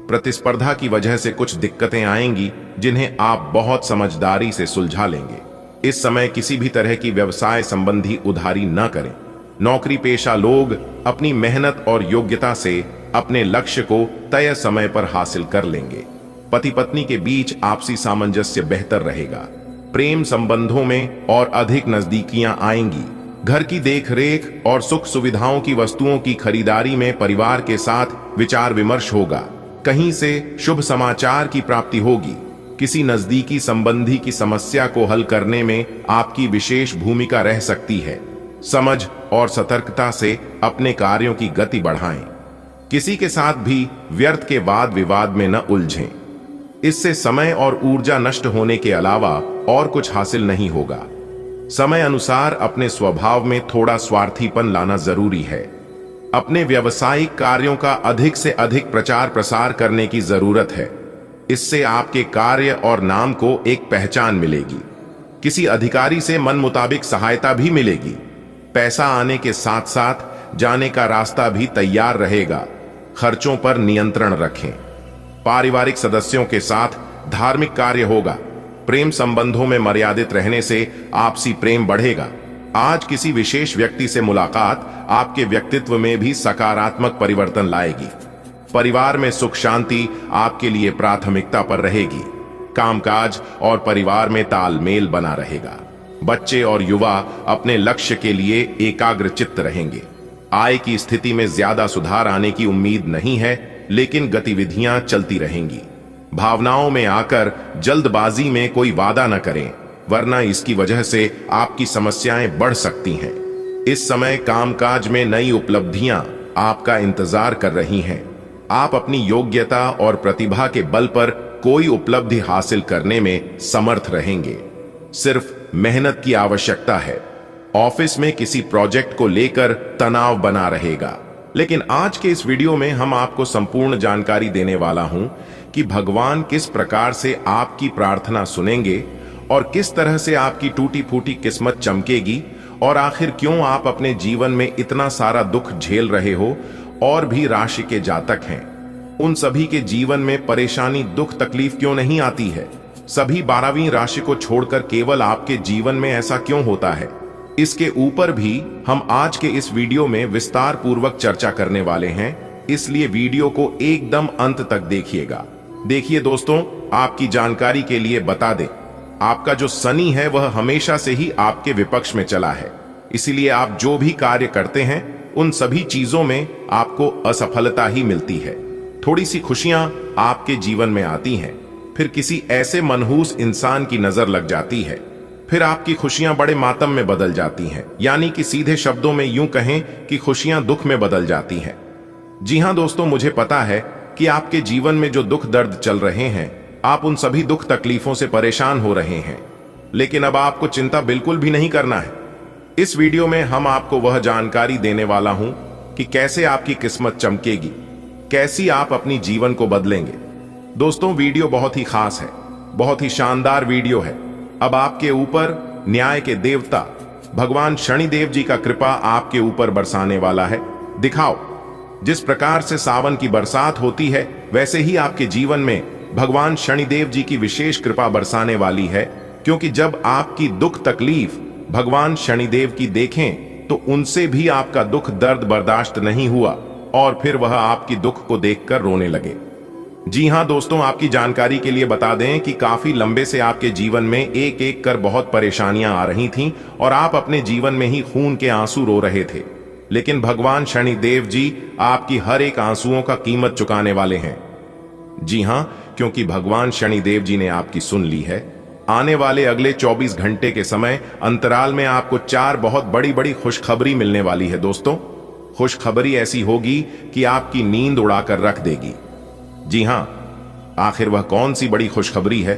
प्रतिस्पर्धा की वजह से कुछ दिक्कतें आएंगी, जिन्हें आप बहुत समझदारी से सुलझा लेंगे। इस समय किसी भी तरह की व्यवसाय संबंधी उधारी न करें। नौकरी पेशा लोग अपनी मेहनत और योग्यता से अपने लक्ष्य को तय समय पर हासिल कर लेंगे। पति पत्नी के बीच आपसी सामंजस्य बेहतर रहेगा। प्रेम संबंधों में और अधिक नजदीकियां आएंगी। घर की देखरेख और सुख सुविधाओं की वस्तुओं की खरीदारी में परिवार के साथ विचार विमर्श होगा। कहीं से शुभ समाचार की प्राप्ति होगी। किसी नजदीकी संबंधी की समस्या को हल करने में आपकी विशेष भूमिका रह सकती है। समझ और सतर्कता से अपने कार्यों की गति बढ़ाएं। किसी के साथ भी व्यर्थ के वाद विवाद में न उलझें। इससे समय और ऊर्जा नष्ट होने के अलावा और कुछ हासिल नहीं होगा। समय अनुसार अपने स्वभाव में थोड़ा स्वार्थीपन लाना जरूरी है। अपने व्यावसायिक कार्यों का अधिक से अधिक प्रचार प्रसार करने की जरूरत है। इससे आपके कार्य और नाम को एक पहचान मिलेगी। किसी अधिकारी से मन मुताबिक सहायता भी मिलेगी। पैसा आने के साथ साथ जाने का रास्ता भी तैयार रहेगा। खर्चों पर नियंत्रण रखें। पारिवारिक सदस्यों के साथ धार्मिक कार्य होगा। प्रेम संबंधों में मर्यादित रहने से आपसी प्रेम बढ़ेगा। आज किसी विशेष व्यक्ति से मुलाकात आपके व्यक्तित्व में भी सकारात्मक परिवर्तन लाएगी। परिवार में सुख शांति आपके लिए प्राथमिकता पर रहेगी। कामकाज और परिवार में तालमेल बना रहेगा। बच्चे और युवा अपने लक्ष्य के लिए एकाग्रचित्त रहेंगे। आय की स्थिति में ज्यादा सुधार आने की उम्मीद नहीं है, लेकिन गतिविधियां चलती रहेंगी। भावनाओं में आकर जल्दबाजी में कोई वादा न करें, वरना इसकी वजह से आपकी समस्याएं बढ़ सकती हैं। इस समय कामकाज में नई उपलब्धियां आपका इंतजार कर रही हैं। आप अपनी योग्यता और प्रतिभा के बल पर कोई उपलब्धि हासिल करने में समर्थ रहेंगे। सिर्फ मेहनत की आवश्यकता है। ऑफिस में किसी प्रोजेक्ट को लेकर तनाव बना रहेगा, लेकिन आज के इस वीडियो में हम आपको संपूर्ण जानकारी देने वाला हूं कि भगवान किस प्रकार से आपकी प्रार्थना सुनेंगे और किस तरह से आपकी टूटी फूटी किस्मत चमकेगी, और आखिर क्यों आप अपने जीवन में इतना सारा दुख झेल रहे हो। और भी राशि के जातक हैं, उन सभी के जीवन में परेशानी दुख तकलीफ क्यों नहीं आती है। सभी 12वीं राशि को छोड़कर केवल आपके जीवन में ऐसा क्यों होता है, इसके ऊपर भी हम आज के इस वीडियो में विस्तार पूर्वक चर्चा करने वाले हैं। इसलिए वीडियो को एकदम अंत तक देखिएगा। देखिए दोस्तों, आपकी जानकारी के लिए बता दें, आपका जो शनि है वह हमेशा से ही आपके विपक्ष में चला है। इसीलिए आप जो भी कार्य करते हैं उन सभी चीजों में आपको असफलता ही मिलती है। थोड़ी सी खुशियां आपके जीवन में आती हैं, फिर किसी ऐसे मनहूस इंसान की नजर लग जाती है, फिर आपकी खुशियां बड़े मातम में बदल जाती हैं। यानी कि सीधे शब्दों में यूं कहें कि खुशियां दुख में बदल जाती हैं। जी हां दोस्तों, मुझे पता है कि आपके जीवन में जो दुख दर्द चल रहे हैं, आप उन सभी दुख तकलीफों से परेशान हो रहे हैं, लेकिन अब आपको चिंता बिल्कुल भी नहीं करना है। इस वीडियो में हम आपको वह जानकारी देने वाला हूं कि कैसे आपकी किस्मत चमकेगी, कैसी आप अपनी जीवन को बदलेंगे। दोस्तों, वीडियो बहुत ही खास है, बहुत ही शानदार वीडियो है। अब आपके ऊपर न्याय के देवता भगवान शनिदेव जी का कृपा आपके ऊपर बरसाने वाला है। दिखाओ जिस प्रकार से सावन की बरसात होती है, वैसे ही आपके जीवन में भगवान शनिदेव जी की विशेष कृपा बरसाने वाली है। क्योंकि जब आपकी दुख तकलीफ भगवान शनिदेव की देखें तो उनसे भी आपका दुख दर्द बर्दाश्त नहीं हुआ और फिर वह आपकी दुख को देखकर रोने लगे। जी हां दोस्तों, आपकी जानकारी के लिए बता दें कि काफी लंबे से आपके जीवन में एक एक कर बहुत परेशानियां आ रही थीं और आप अपने जीवन में ही खून के आंसू रो रहे थे। लेकिन भगवान शनिदेव जी आपकी हर एक आंसुओं का कीमत चुकाने वाले हैं। जी हां, क्योंकि भगवान शनिदेव जी ने आपकी सुन ली है। आने वाले अगले 24 घंटे के समय अंतराल में आपको 4 बहुत बड़ी बड़ी खुशखबरी मिलने वाली है। दोस्तों, खुशखबरी ऐसी होगी कि आपकी नींद उड़ाकर रख देगी। जी हां, आखिर वह कौन सी बड़ी खुशखबरी है?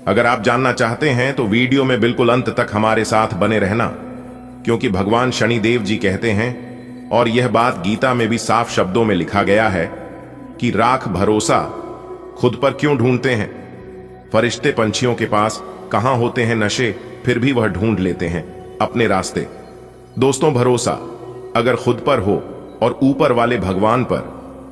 अगर आप जानना चाहते हैं तो वीडियो में बिल्कुल अंत तक हमारे साथ बने रहना, क्योंकि भगवान शनिदेव जी कहते हैं, और यह बात गीता में भी साफ शब्दों में लिखा गया है कि राख भरोसा खुद पर क्यों ढूंढते हैं? फरिश्ते पंछियों के पास कहां होते हैं नशे, फिर भी वह ढूंढ लेते हैं अपने रास्ते। दोस्तों, भरोसा अगर खुद पर हो और ऊपर वाले भगवान पर,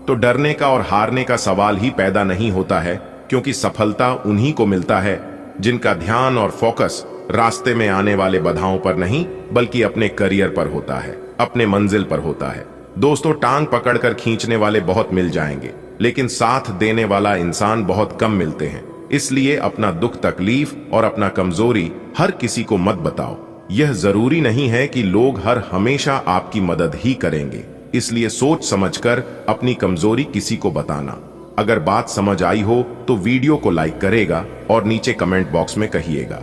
तो डरने का और हारने का सवाल ही पैदा नहीं होता है। क्योंकि सफलता उन्हीं को मिलता है जिनका ध्यान और फोकस रास्ते में आने वाले बाधाओं पर नहीं, बल्कि अपने करियर पर होता है, अपने मंजिल पर होता है। दोस्तों, टांग पकड़कर खींचने वाले बहुत मिल जाएंगे, लेकिन साथ देने वाला इंसान बहुत कम मिलते हैं। इसलिए अपना दुख तकलीफ और अपना कमजोरी हर किसी को मत बताओ। यह जरूरी नहीं है कि लोग हर हमेशा आपकी मदद ही करेंगे। इसलिए सोच समझकर अपनी कमजोरी किसी को बताना। अगर बात समझ आई हो तो वीडियो को लाइक करेगा और नीचे कमेंट बॉक्स में कहिएगा।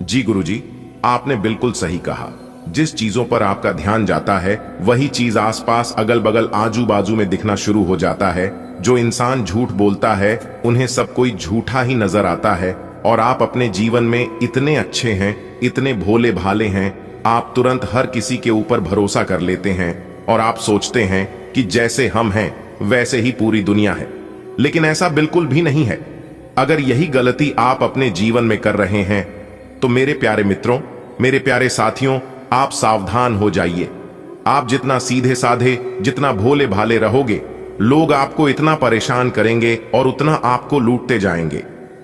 जी गुरुजी, आपने बिल्कुल सही कहा। जिस चीजों पर आपका ध्यान जाता है वही चीज आसपास अगल बगल आजू बाजू में दिखना शुरू हो जाता है। जो इंसान झूठ बोलता है उन्हें सब कोई झूठा ही नजर आता है। और आप अपने जीवन में इतने अच्छे हैं, इतने भोले भाले हैं, आप तुरंत हर किसी के ऊपर भरोसा कर लेते हैं और आप सोचते हैं कि जैसे हम हैं वैसे ही पूरी दुनिया है। लेकिन ऐसा बिल्कुल भी नहीं है। अगर यही गलती आप अपने जीवन में कर रहे हैं तो मेरे प्यारे मित्रों, मेरे प्यारे साथियों, आप सावधान हो जाइए। आप जितना सीधे साधे, जितना भोले भाले रहोगे, लोग आपको इतना परेशान करेंगे और उतना आपको लूटते जाएंगे।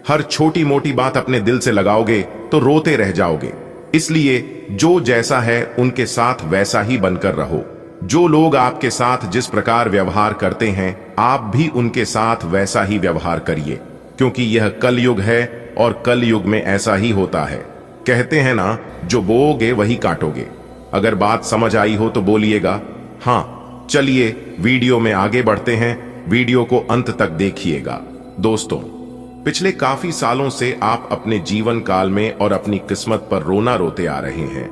हर छोटी मोटी बात अपने दिल से लगाओगे तो रोते रह जाओगे। इसलिए जो जैसा है उनके साथ वैसा ही बनकर रहो। जो लोग आपके साथ जिस प्रकार व्यवहार करते हैं, आप भी उनके साथ वैसा ही व्यवहार करिए, क्योंकि यह कलयुग है और कलयुग में ऐसा ही होता है। कहते हैं ना, जो बोओगे वही काटोगे। अगर बात समझ आई हो तो बोलिएगा हाँ। चलिए वीडियो में आगे बढ़ते हैं, वीडियो को अंत तक देखिएगा। दोस्तों, पिछले काफी सालों से आप अपने जीवन काल में और अपनी किस्मत पर रोना रोते आ रहे हैं,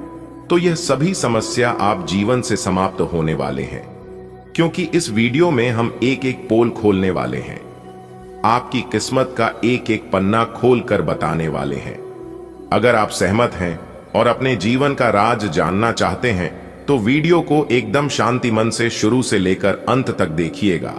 तो यह सभी समस्या आप जीवन से समाप्त होने वाले हैं, क्योंकि इस वीडियो में हम एक एक पोल खोलने वाले हैं। आपकी किस्मत का एक एक पन्ना खोल कर बताने वाले हैं। अगर आप सहमत हैं और अपने जीवन का राज जानना चाहते हैं तो वीडियो को एकदम शांति मन से शुरू से लेकर अंत तक देखिएगा।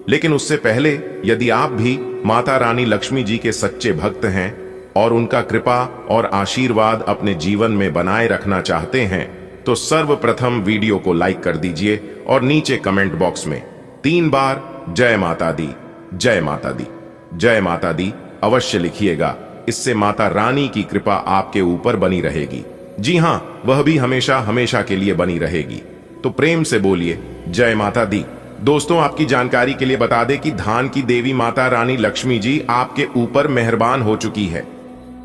लेकिन उससे पहले यदि आप भी माता रानी लक्ष्मी जी के सच्चे भक्त हैं और उनका कृपा और आशीर्वाद अपने जीवन में बनाए रखना चाहते हैं तो सर्वप्रथम वीडियो को लाइक कर दीजिए और नीचे कमेंट बॉक्स में 3 बार जय माता दी, जय माता दी, जय माता दी अवश्य लिखिएगा। इससे माता रानी की कृपा आपके ऊपर बनी रहेगी। जी हां, वह भी हमेशा हमेशा के लिए बनी रहेगी। तो प्रेम से बोलिए जय माता दी। दोस्तों, आपकी जानकारी के लिए बता दें कि धान की देवी माता रानी लक्ष्मी जी आपके ऊपर मेहरबान हो चुकी है।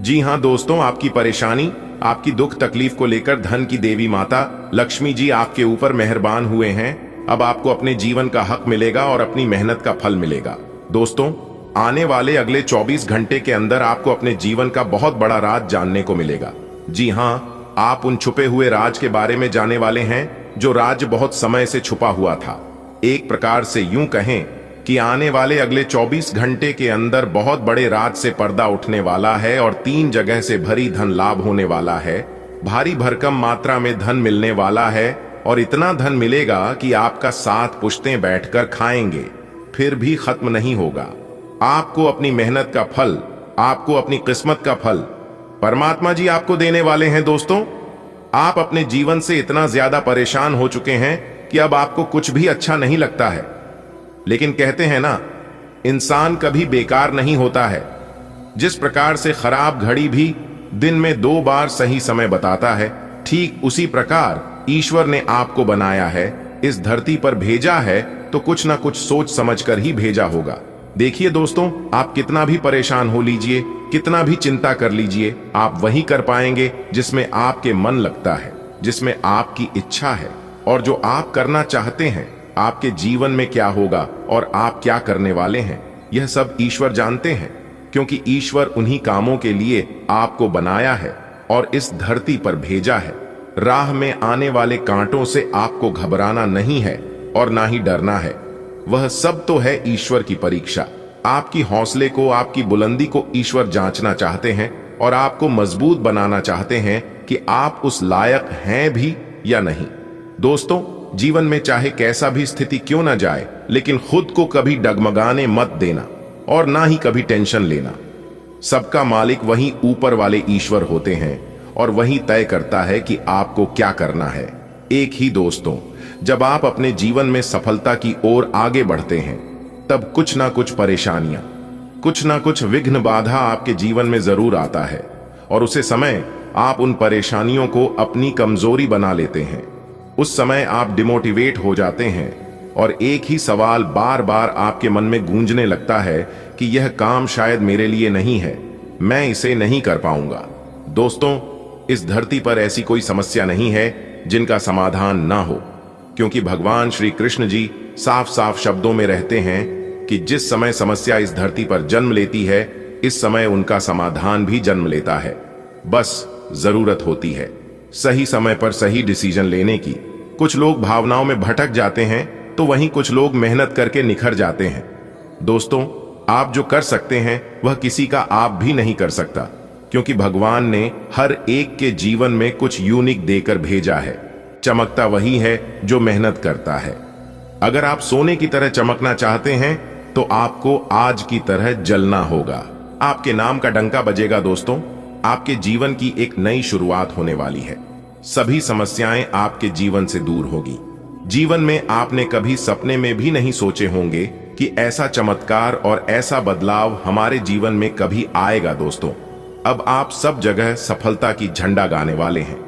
जी हां दोस्तों, आपकी परेशानी, आपकी दुख तकलीफ को लेकर धन की देवी माता लक्ष्मी जी आपके ऊपर मेहरबान हुए हैं। अब आपको अपने जीवन का हक मिलेगा और अपनी मेहनत का फल मिलेगा। दोस्तों, आने वाले अगले 24 घंटे के अंदर आपको अपने जीवन का बहुत बड़ा राज जानने को मिलेगा। जी हां, आप उन छुपे हुए राज के बारे में जानने वाले हैं जो राज बहुत समय से छुपा हुआ था। एक प्रकार से यूं कहें कि आने वाले अगले 24 घंटे के अंदर बहुत बड़े राज से पर्दा उठने वाला है और 3 जगह से भरी धन लाभ होने वाला है। भारी भरकम मात्रा में धन मिलने वाला है और इतना धन मिलेगा कि आपका 7 पुश्तें बैठकर खाएंगे, फिर भी खत्म नहीं होगा। आपको अपनी मेहनत का फल, आपको अपनी किस्मत का फल परमात्मा जी आपको देने वाले हैं। दोस्तों, आप अपने जीवन से इतना ज्यादा परेशान हो चुके हैं कि अब आपको कुछ भी अच्छा नहीं लगता है। लेकिन कहते हैं ना, इंसान कभी बेकार नहीं होता है। जिस प्रकार से खराब घड़ी भी दिन में 2 बार सही समय बताता है, ठीक उसी प्रकार ईश्वर ने आपको बनाया है, इस धरती पर भेजा है, तो कुछ ना कुछ सोच समझकर ही भेजा होगा। देखिए दोस्तों, आप कितना भी परेशान हो लीजिए, कितना भी चिंता कर लीजिए, आप वही कर पाएंगे जिसमें आपके मन लगता है, जिसमें आपकी इच्छा है। और जो आप करना चाहते हैं, आपके जीवन में क्या होगा और आप क्या करने वाले हैं, यह सब ईश्वर जानते हैं। क्योंकि ईश्वर उन्हीं कामों के लिए आपको बनाया है और इस धरती पर भेजा है। राह में आने वाले कांटों से आपको घबराना नहीं है और ना ही डरना है। वह सब तो है ईश्वर की परीक्षा। आपकी हौसले को, आपकी बुलंदी को ईश्वर जांचना चाहते हैं और आपको मजबूत बनाना चाहते हैं कि आप उस लायक हैं भी या नहीं। दोस्तों, जीवन में चाहे कैसा भी स्थिति क्यों ना जाए, लेकिन खुद को कभी डगमगाने मत देना और ना ही कभी टेंशन लेना। सबका मालिक वही ऊपर वाले ईश्वर होते हैं और वही तय करता है कि आपको क्या करना है। एक ही दोस्तों, जब आप अपने जीवन में सफलता की ओर आगे बढ़ते हैं, तब कुछ ना कुछ परेशानियां, कुछ ना कुछ विघ्न बाधा आपके जीवन में जरूर आता है और उसे समय आप उन परेशानियों को अपनी कमजोरी बना लेते हैं। उस समय आप डिमोटिवेट हो जाते हैं और एक ही सवाल बार बार आपके मन में गूंजने लगता है कि यह काम शायद मेरे लिए नहीं है, मैं इसे नहीं कर पाऊंगा। दोस्तों, इस धरती पर ऐसी कोई समस्या नहीं है जिनका समाधान ना हो, क्योंकि भगवान श्री कृष्ण जी साफ साफ शब्दों में रहते हैं कि जिस समय समस्या इस धरती पर जन्म लेती है, इस समय उनका समाधान भी जन्म लेता है। बस जरूरत होती है सही समय पर सही डिसीजन लेने की। कुछ लोग भावनाओं में भटक जाते हैं, तो वहीं कुछ लोग मेहनत करके निखर जाते हैं। दोस्तों, आप जो कर सकते हैं वह किसी का आप भी नहीं कर सकता, क्योंकि भगवान ने हर एक के जीवन में कुछ यूनिक देकर भेजा है। चमकता वही है जो मेहनत करता है। अगर आप सोने की तरह चमकना चाहते हैं, तो आपको आज की तरह जलना होगा। आपके नाम का डंका बजेगा दोस्तों। आपके जीवन की एक नई शुरुआत होने वाली है। सभी समस्याएं आपके जीवन से दूर होगी। जीवन में आपने कभी सपने में भी नहीं सोचे होंगे कि ऐसा चमत्कार और ऐसा बदलाव हमारे जीवन में कभी आएगा। दोस्तों, अब आप सब जगह सफलता की झंडा गाने वाले हैं।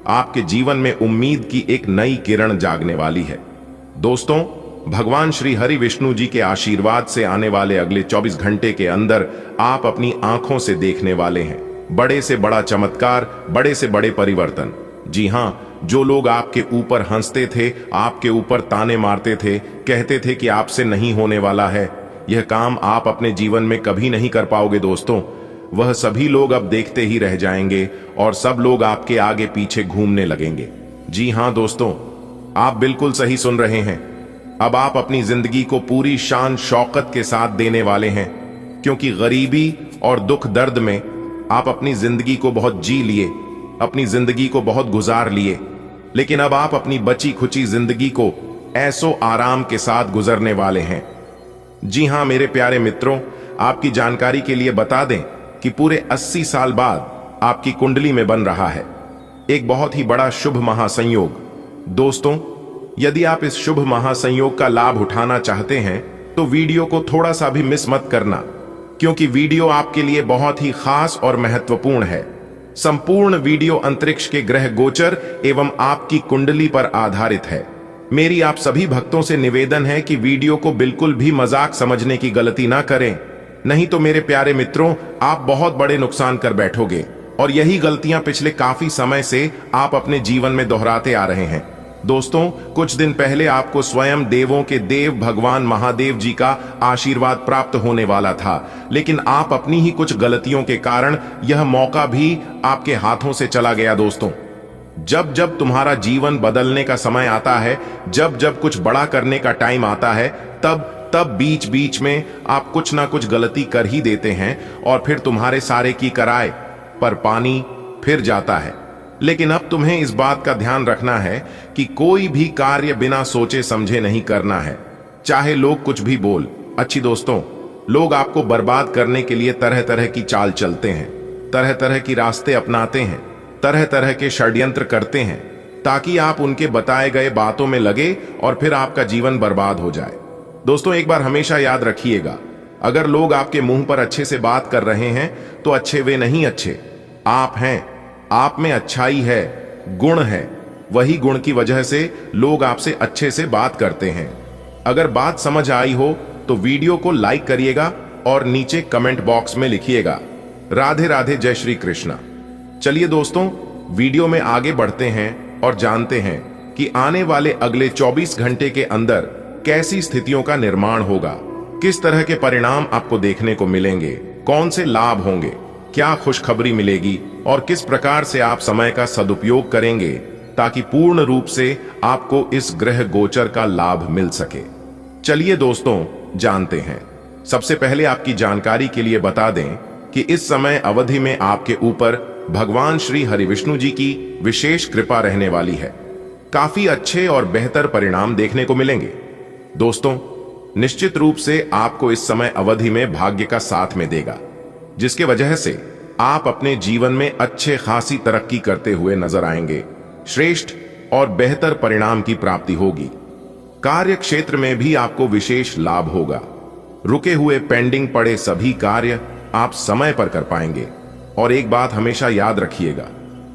आपके जीवन में उम्मीद की एक नई किरण जागने वाली है। दोस्तों, भगवान श्री हरि विष्णु जी के आशीर्वाद से आने वाले अगले 24 घंटे के अंदर आप अपनी आंखों से देखने वाले हैं बड़े से बड़ा चमत्कार, बड़े से बड़े परिवर्तन। जी हां, जो लोग आपके ऊपर हंसते थे, आपके ऊपर ताने मारते थे, कहते थे कि आपसे नहीं होने वाला है, यह काम आप अपने जीवन में कभी नहीं कर पाओगे दोस्तों, वह सभी लोग अब देखते ही रह जाएंगे और सब लोग आपके आगे पीछे घूमने लगेंगे। जी हां दोस्तों, आप बिल्कुल सही सुन रहे हैं। अब आप अपनी जिंदगी को पूरी शान शौकत के साथ देने वाले हैं, क्योंकि गरीबी और दुख दर्द में आप अपनी जिंदगी को बहुत जी लिए, अपनी जिंदगी को बहुत गुजार लिए, लेकिन अब आप अपनी बची खुची जिंदगी को ऐसो आराम के साथ गुजरने वाले हैं। जी हां मेरे प्यारे मित्रों, आपकी जानकारी के लिए बता दें कि पूरे 80 साल बाद आपकी कुंडली में बन रहा है एक बहुत ही बड़ा शुभ महासंयोग। दोस्तों, यदि आप इस शुभ महासंयोग का लाभ उठाना चाहते हैं, तो वीडियो को थोड़ा सा भी मिस मत करना, क्योंकि वीडियो आपके लिए बहुत ही खास और महत्वपूर्ण है। संपूर्ण वीडियो अंतरिक्ष के ग्रह गोचर एवं आपकी कुंडली पर आधारित है। मेरी आप सभी भक्तों से निवेदन है कि वीडियो को बिल्कुल भी मजाक समझने की गलती ना करें, नहीं तो मेरे प्यारे मित्रों, आप बहुत बड़े नुकसान कर बैठोगे। और यही गलतियां पिछले काफी समय से आप अपने जीवन में दोहराते आ रहे हैं। दोस्तों, कुछ दिन पहले आपको स्वयं देवों के देव भगवान महादेव जी का आशीर्वाद प्राप्त होने वाला था, लेकिन आप अपनी ही कुछ गलतियों के कारण यह मौका भी आपके हाथों से चला गया। दोस्तों, जब जब तुम्हारा जीवन बदलने का समय आता है, जब जब कुछ बड़ा करने का टाइम आता है, तब बीच बीच में आप कुछ ना कुछ गलती कर ही देते हैं और फिर तुम्हारे सारे की कराए पर पानी फिर जाता है। लेकिन अब तुम्हें इस बात का ध्यान रखना है कि कोई भी कार्य बिना सोचे समझे नहीं करना है, चाहे लोग कुछ भी बोल। अच्छी दोस्तों, लोग आपको बर्बाद करने के लिए तरह तरह की चाल चलते हैं, तरह तरह की रास्ते अपनाते हैं, तरह तरह के षड्यंत्र करते हैं, ताकि आप उनके बताए गए बातों में लगे और फिर आपका जीवन बर्बाद हो जाए। दोस्तों, एक बार हमेशा याद रखिएगा, अगर लोग आपके मुंह पर अच्छे से बात कर रहे हैं तो अच्छे वे नहीं, अच्छे आप हैं। आप में अच्छाई है, गुण है, वही गुण की वजह से लोग आपसे अच्छे से बात करते हैं। अगर बात समझ आई हो तो वीडियो को लाइक करिएगा और नीचे कमेंट बॉक्स में लिखिएगा राधे राधे, जय श्री कृष्णा। चलिए दोस्तों, वीडियो में आगे बढ़ते हैं और जानते हैं कि आने वाले अगले 24 घंटे के अंदर कैसी स्थितियों का निर्माण होगा, किस तरह के परिणाम आपको देखने को मिलेंगे, कौन से लाभ होंगे, क्या खुशखबरी मिलेगी और किस प्रकार से आप समय का सदुपयोग करेंगे ताकि पूर्ण रूप से आपको इस ग्रह गोचर का लाभ मिल सके। चलिए दोस्तों, जानते हैं। सबसे पहले आपकी जानकारी के लिए बता दें कि इस समय अवधि में आपके ऊपर भगवान श्री हरि विष्णु जी की विशेष कृपा रहने वाली है। काफी अच्छे और बेहतर परिणाम देखने को मिलेंगे। दोस्तों, निश्चित रूप से आपको इस समय अवधि में भाग्य का साथ में देगा, जिसके वजह से आप अपने जीवन में अच्छे खासी तरक्की करते हुए नजर आएंगे। श्रेष्ठ और बेहतर परिणाम की प्राप्ति होगी। कार्य क्षेत्र में भी आपको विशेष लाभ होगा। रुके हुए पेंडिंग पड़े सभी कार्य आप समय पर कर पाएंगे। और एक बात हमेशा याद रखिएगा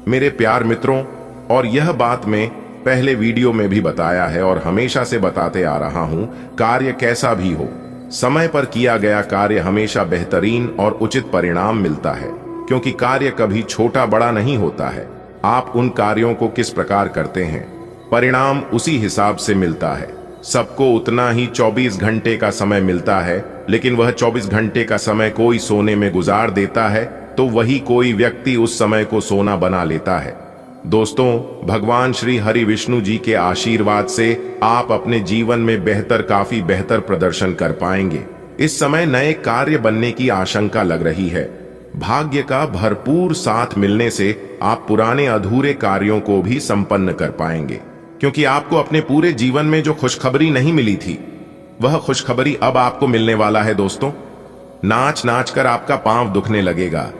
मेरे प्यार मित्रों, और यह बात मैं पहले वीडियो में भी बताया है और हमेशा से बताते आ रहा हूं, कार्य कैसा भी हो, समय पर किया गया कार्य हमेशा बेहतरीन और उचित परिणाम मिलता है, क्योंकि कार्य कभी छोटा बड़ा नहीं होता है। आप उन कार्यों को किस प्रकार करते हैं, परिणाम उसी हिसाब से मिलता है। सबको उतना ही 24 घंटे का समय मिलता है, लेकिन वह 24 घंटे का समय कोई सोने में गुजार देता है तो वही कोई व्यक्ति उस समय को सोना बना लेता है। दोस्तों, भगवान श्री हरि विष्णु जी के आशीर्वाद से आप अपने जीवन में काफी बेहतर प्रदर्शन कर पाएंगे। इस समय नए कार्य बनने की आशंका लग रही है। भाग्य का भरपूर साथ मिलने से आप पुराने अधूरे कार्यों को भी संपन्न कर पाएंगे, क्योंकि आपको अपने पूरे जीवन में जो खुशखबरी नहीं मिली थी, वह खुशखबरी अब आपको मिलने वाला है। दोस्तों, नाच नाच कर आपका पांव दुखने लगेगा,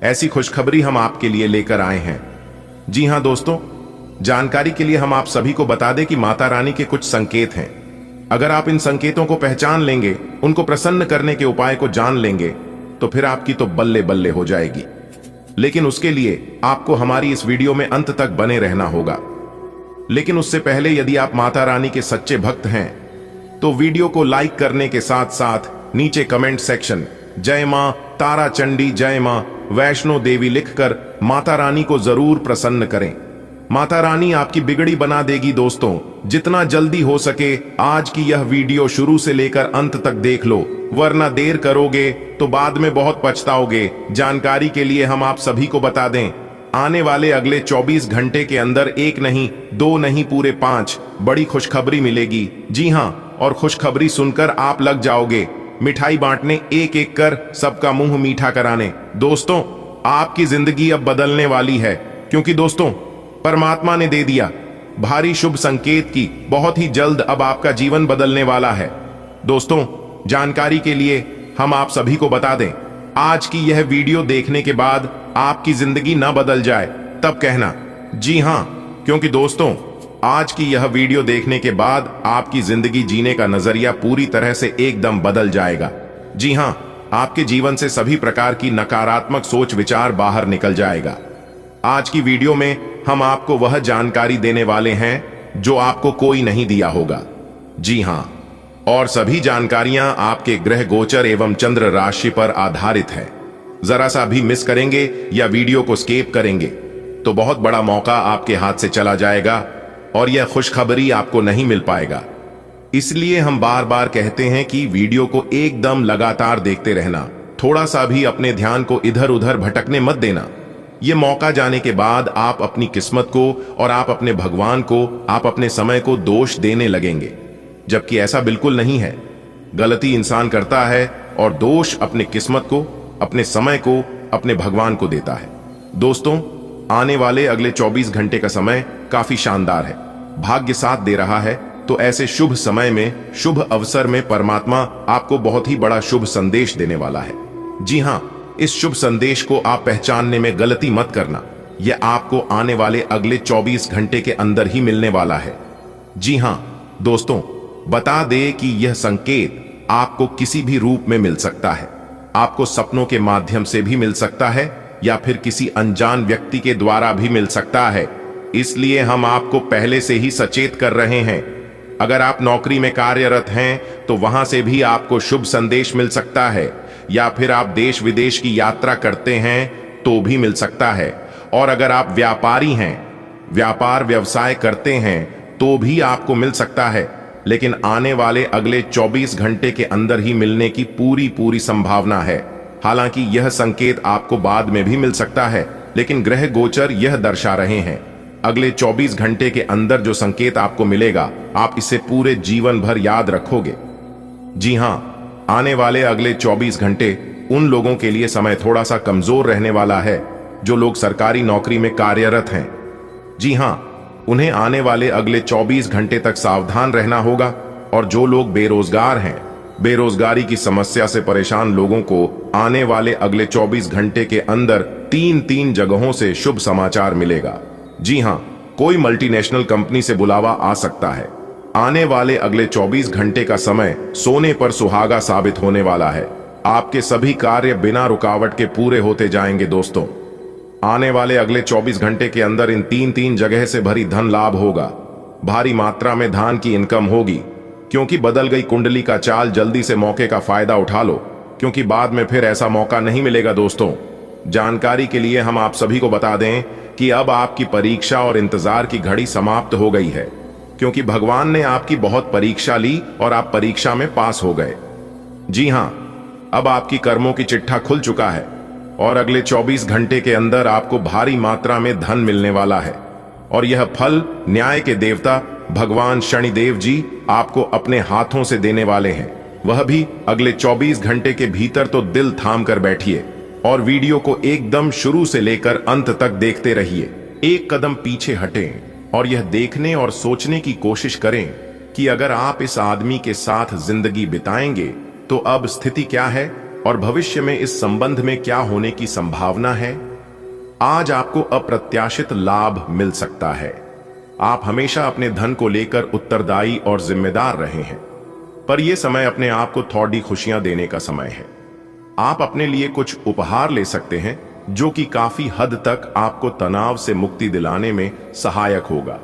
ऐसी खुशखबरी हम आपके लिए लेकर आए हैं। जी हां दोस्तों, जानकारी के लिए हम आप सभी को बता दें कि माता रानी के कुछ संकेत हैं। अगर आप इन संकेतों को पहचान लेंगे, उनको प्रसन्न करने के उपाय को जान लेंगे, तो फिर आपकी तो बल्ले बल्ले हो जाएगी। लेकिन उसके लिए आपको हमारी इस वीडियो में अंत तक बने रहना होगा। लेकिन उससे पहले यदि आप माता रानी के सच्चे भक्त हैं तो वीडियो को लाइक करने के साथ साथ नीचे कमेंट सेक्शन जय मां तारा चंडी, जय मां वैष्णो देवी लिखकर माता रानी को जरूर प्रसन्न करें। माता रानी आपकी बिगड़ी बना देगी। दोस्तों, जितना जल्दी हो सके आज की यह वीडियो शुरू से लेकर अंत तक देख लो, वरना देर करोगे तो बाद में बहुत पछताओगे। जानकारी के लिए हम आप सभी को बता दें, आने वाले अगले 24 घंटे के अंदर एक नहीं, दो नहीं, पूरे 5 बड़ी खुशखबरी मिलेगी। जी हां, और खुशखबरी सुनकर आप लग जाओगे मिठाई बांटने, एक एक कर सबका मुंह मीठा कराने। दोस्तों, आपकी जिंदगी अब बदलने वाली है, क्योंकि दोस्तों परमात्मा ने दे दिया भारी शुभ संकेत की बहुत ही जल्द अब आपका जीवन बदलने वाला है। दोस्तों, जानकारी के लिए हम आप सभी को बता दें, आज की यह वीडियो देखने के बाद आपकी जिंदगी ना बदल जाए तब कहना। जी हां, क्योंकि दोस्तों आज की यह वीडियो देखने के बाद आपकी जिंदगी जीने का नजरिया पूरी तरह से एकदम बदल जाएगा। जी हां, आपके जीवन से सभी प्रकार की नकारात्मक सोच विचार बाहर निकल जाएगा। आज की वीडियो में हम आपको वह जानकारी देने वाले हैं जो आपको कोई नहीं दिया होगा। जी हां, और सभी जानकारियां आपके ग्रह गोचर एवं चंद्र राशि पर आधारित है। जरा सा भी मिस करेंगे या वीडियो को स्किप करेंगे तो बहुत बड़ा मौका आपके हाथ से चला जाएगा और यह खुशखबरी आपको नहीं मिल पाएगा। इसलिए हम बार बार कहते हैं कि वीडियो को एकदम लगातार देखते रहना, थोड़ा सा भी अपने ध्यान को इधर उधर भटकने मत देना। यह मौका जाने के बाद आप अपनी किस्मत को और आप अपने भगवान को, आप अपने समय को दोष देने लगेंगे, जबकि ऐसा बिल्कुल नहीं है। गलती इंसान करता है और दोष अपने किस्मत को, अपने समय को, अपने भगवान को देता है। दोस्तों, आने वाले अगले 24 घंटे का समय काफी शानदार है। भाग्य साथ दे रहा है, तो ऐसे शुभ समय में, शुभ अवसर में परमात्मा आपको बहुत ही बड़ा शुभ संदेश देने वाला है। जी हां, इस शुभ संदेश को आप पहचानने में गलती मत करना। यह आपको आने वाले अगले 24 घंटे के अंदर ही मिलने वाला है। जी हां दोस्तों, बता दें कि यह संकेत आपको किसी भी रूप में मिल सकता है। आपको सपनों के माध्यम से भी मिल सकता है या फिर किसी अनजान व्यक्ति के द्वारा भी मिल सकता है। इसलिए हम आपको पहले से ही सचेत कर रहे हैं। अगर आप नौकरी में कार्यरत हैं तो वहां से भी आपको शुभ संदेश मिल सकता है, या फिर आप देश विदेश की यात्रा करते हैं तो भी मिल सकता है। और अगर आप व्यापारी हैं, व्यापार व्यवसाय करते हैं तो भी आपको मिल सकता है, लेकिन आने वाले अगले 24 घंटे के अंदर ही मिलने की पूरी संभावना है। हालांकि यह संकेत आपको बाद में भी मिल सकता है, लेकिन ग्रह गोचर यह दर्शा रहे हैं अगले 24 घंटे के अंदर जो संकेत आपको मिलेगा, आप इसे पूरे जीवन भर याद रखोगे। जी हां, आने वाले अगले 24 घंटे उन लोगों के लिए समय थोड़ा सा कमजोर रहने वाला है जो लोग सरकारी नौकरी में कार्यरत हैं। जी हां, उन्हें आने वाले अगले 24 घंटे तक सावधान रहना होगा। और जो लोग बेरोजगार हैं, बेरोजगारी की समस्या से परेशान लोगों को आने वाले अगले 24 घंटे के अंदर तीन जगहों से शुभ समाचार मिलेगा। जी हां, कोई मल्टीनेशनल कंपनी से बुलावा आ सकता है। आने वाले अगले 24 घंटे का समय सोने पर सुहागा साबित होने वाला है। आपके सभी कार्य बिना रुकावट के पूरे होते जाएंगे दोस्तों। आने वाले अगले 24 घंटे के अंदर इन तीन जगह से भरी धन लाभ होगा। भारी मात्रा में धान की इनकम होगी। क्योंकि बदल गई कुंडली का चाल, जल्दी से मौके का फायदा उठा लो, क्योंकि बाद में फिर ऐसा मौका नहीं मिलेगा दोस्तों। जानकारी के लिए हम आप सभी को बता दें कि अब आपकी परीक्षा और इंतजार की घड़ी समाप्त हो गई है, क्योंकि भगवान ने आपकी बहुत परीक्षा ली और आप परीक्षा में पास हो गए। जी हां, अब आपकी कर्मों की चिट्ठा खुल चुका है और अगले 24 घंटे के अंदर आपको भारी मात्रा में धन मिलने वाला है। और यह फल न्याय के देवता भगवान शनिदेव जी आपको अपने हाथों से देने वाले हैं, वह भी अगले 24 घंटे के भीतर। तो दिल थाम कर बैठिए और वीडियो को एकदम शुरू से लेकर अंत तक देखते रहिए। एक कदम पीछे हटें और यह देखने और सोचने की कोशिश करें कि अगर आप इस आदमी के साथ जिंदगी बिताएंगे तो अब स्थिति क्या है और भविष्य में इस संबंध में क्या होने की संभावना है। आज आपको अप्रत्याशित लाभ मिल सकता है। आप हमेशा अपने धन को लेकर उत्तरदायी और जिम्मेदार रहे हैं, पर यह समय अपने आप को थोड़ी खुशियां देने का समय है। आप अपने लिए कुछ उपहार ले सकते हैं जो कि काफी हद तक आपको तनाव से मुक्ति दिलाने में सहायक होगा।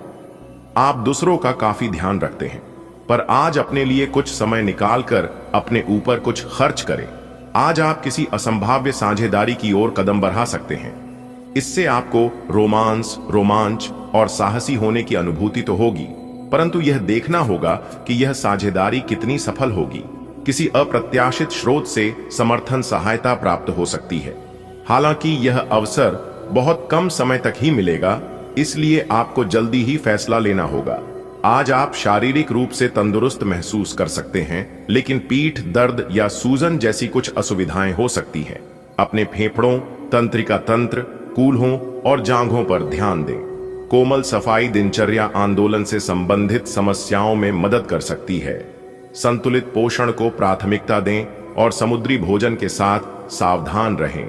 आप दूसरों का काफी ध्यान रखते हैं, पर आज अपने लिए कुछ समय निकालकर अपने ऊपर कुछ खर्च करें। आज आप किसी असंभाव्य साझेदारी की ओर कदम बढ़ा सकते हैं। इससे आपको रोमांच और साहसी होने की अनुभूति तो होगी, परंतु यह देखना होगा कि यह साझेदारी कितनी सफल होगी। किसी अप्रत्याशित स्रोत से समर्थन सहायता प्राप्त हो सकती है। हालांकि यह अवसर बहुत कम समय तक ही मिलेगा, इसलिए आपको जल्दी ही फैसला लेना होगा। आज आप शारीरिक रूप से तंदुरुस्त महसूस कर सकते हैं, लेकिन पीठ दर्द या सूजन जैसी कुछ असुविधाएं हो सकती हैं। अपने फेफड़ों, तंत्रिका तंत्र, कूल्हों और जांघों पर ध्यान दें। कोमल सफाई दिनचर्या आंदोलन से संबंधित समस्याओं में मदद कर सकती है। संतुलित पोषण को प्राथमिकता दें और समुद्री भोजन के साथ सावधान रहें,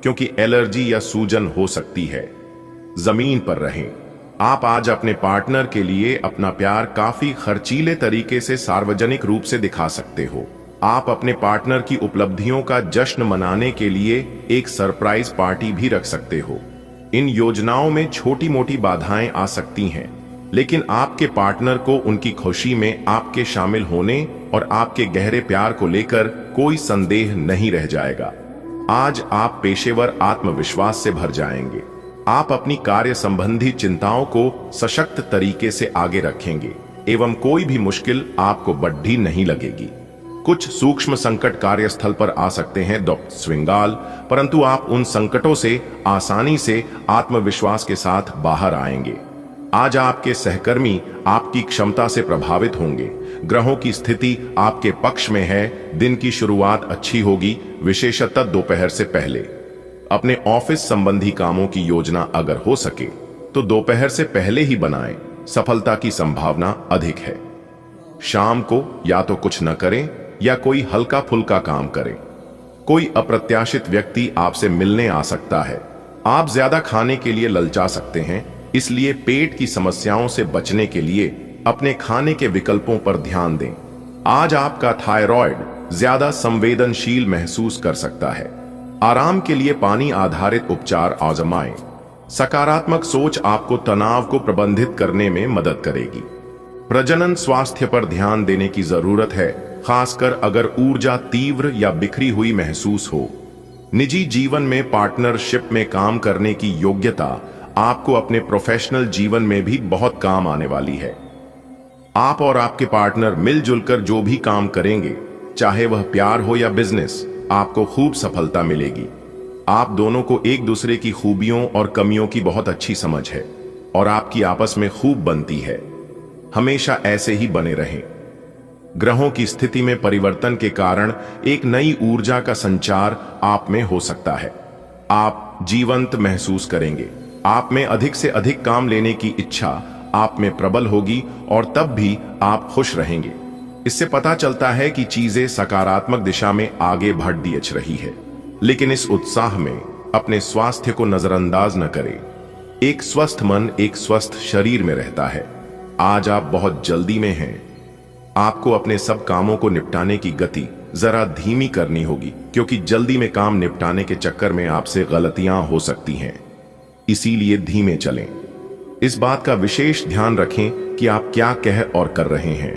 क्योंकि एलर्जी या सूजन हो सकती है। जमीन पर रहें। आप आज अपने पार्टनर के लिए अपना प्यार काफी खर्चीले तरीके से सार्वजनिक रूप से दिखा सकते हो। आप अपने पार्टनर की उपलब्धियों का जश्न मनाने के लिए एक सरप्राइज पार्टी भी रख सकते हो। इन योजनाओं में छोटी मोटी बाधाएं आ सकती हैं, लेकिन आपके पार्टनर को उनकी खुशी में आपके शामिल होने और आपके गहरे प्यार को लेकर कोई संदेह नहीं रह जाएगा। आज आप पेशेवर आत्मविश्वास से भर जाएंगे। आप अपनी कार्य संबंधी चिंताओं को सशक्त तरीके से आगे रखेंगे एवं कोई भी मुश्किल आपको बढ़ी नहीं लगेगी। कुछ सूक्ष्म संकट कार्यस्थल पर आ सकते हैं डॉक्टर श्रृंगाल, परंतु आप उन संकटों से आसानी से आत्मविश्वास के साथ बाहर आएंगे। आज आपके सहकर्मी आपकी क्षमता से प्रभावित होंगे। ग्रहों की स्थिति आपके पक्ष में है। दिन की शुरुआत अच्छी होगी, विशेषतः दोपहर से पहले। अपने ऑफिस संबंधी कामों की योजना अगर हो सके तो दोपहर से पहले ही बनाएं, सफलता की संभावना अधिक है। शाम को या तो कुछ न करें या कोई हल्का फुल्का काम करें। कोई अप्रत्याशित व्यक्ति आपसे मिलने आ सकता है। आप ज्यादा खाने के लिए ललचा सकते हैं, इसलिए पेट की समस्याओं से बचने के लिए अपने खाने के विकल्पों पर ध्यान दें। आज आपका थायराइड ज्यादा संवेदनशील महसूस कर सकता है। आराम के लिए पानी आधारित उपचार आजमाएं। सकारात्मक सोच आपको तनाव को प्रबंधित करने में मदद करेगी। प्रजनन स्वास्थ्य पर ध्यान देने की जरूरत है, खासकर अगर ऊर्जा तीव्र या बिखरी हुई महसूस हो। निजी जीवन में पार्टनरशिप में काम करने की योग्यता आपको अपने प्रोफेशनल जीवन में भी बहुत काम आने वाली है। आप और आपके पार्टनर मिलजुल कर जो भी काम करेंगे, चाहे वह प्यार हो या बिजनेस, आपको खूब सफलता मिलेगी। आप दोनों को एक दूसरे की खूबियों और कमियों की बहुत अच्छी समझ है और आपकी आपस में खूब बनती है। हमेशा ऐसे ही बने रहें। ग्रहों की स्थिति में परिवर्तन के कारण एक नई ऊर्जा का संचार आप में हो सकता है। आप जीवंत महसूस करेंगे। आप में अधिक से अधिक काम लेने की इच्छा आप में प्रबल होगी और तब भी आप खुश रहेंगे। इससे पता चलता है कि चीजें सकारात्मक दिशा में आगे बढ़ रही है। लेकिन इस उत्साह में अपने स्वास्थ्य को नजरअंदाज न करें। एक स्वस्थ मन एक स्वस्थ शरीर में रहता है। आज आप बहुत जल्दी में हैं। आपको अपने सब कामों को निपटाने की गति जरा धीमी करनी होगी, क्योंकि जल्दी में काम निपटाने के चक्कर में आपसे गलतियां हो सकती हैं। इसीलिए धीमे चलें। इस बात का विशेष ध्यान रखें कि आप क्या कह और कर रहे हैं।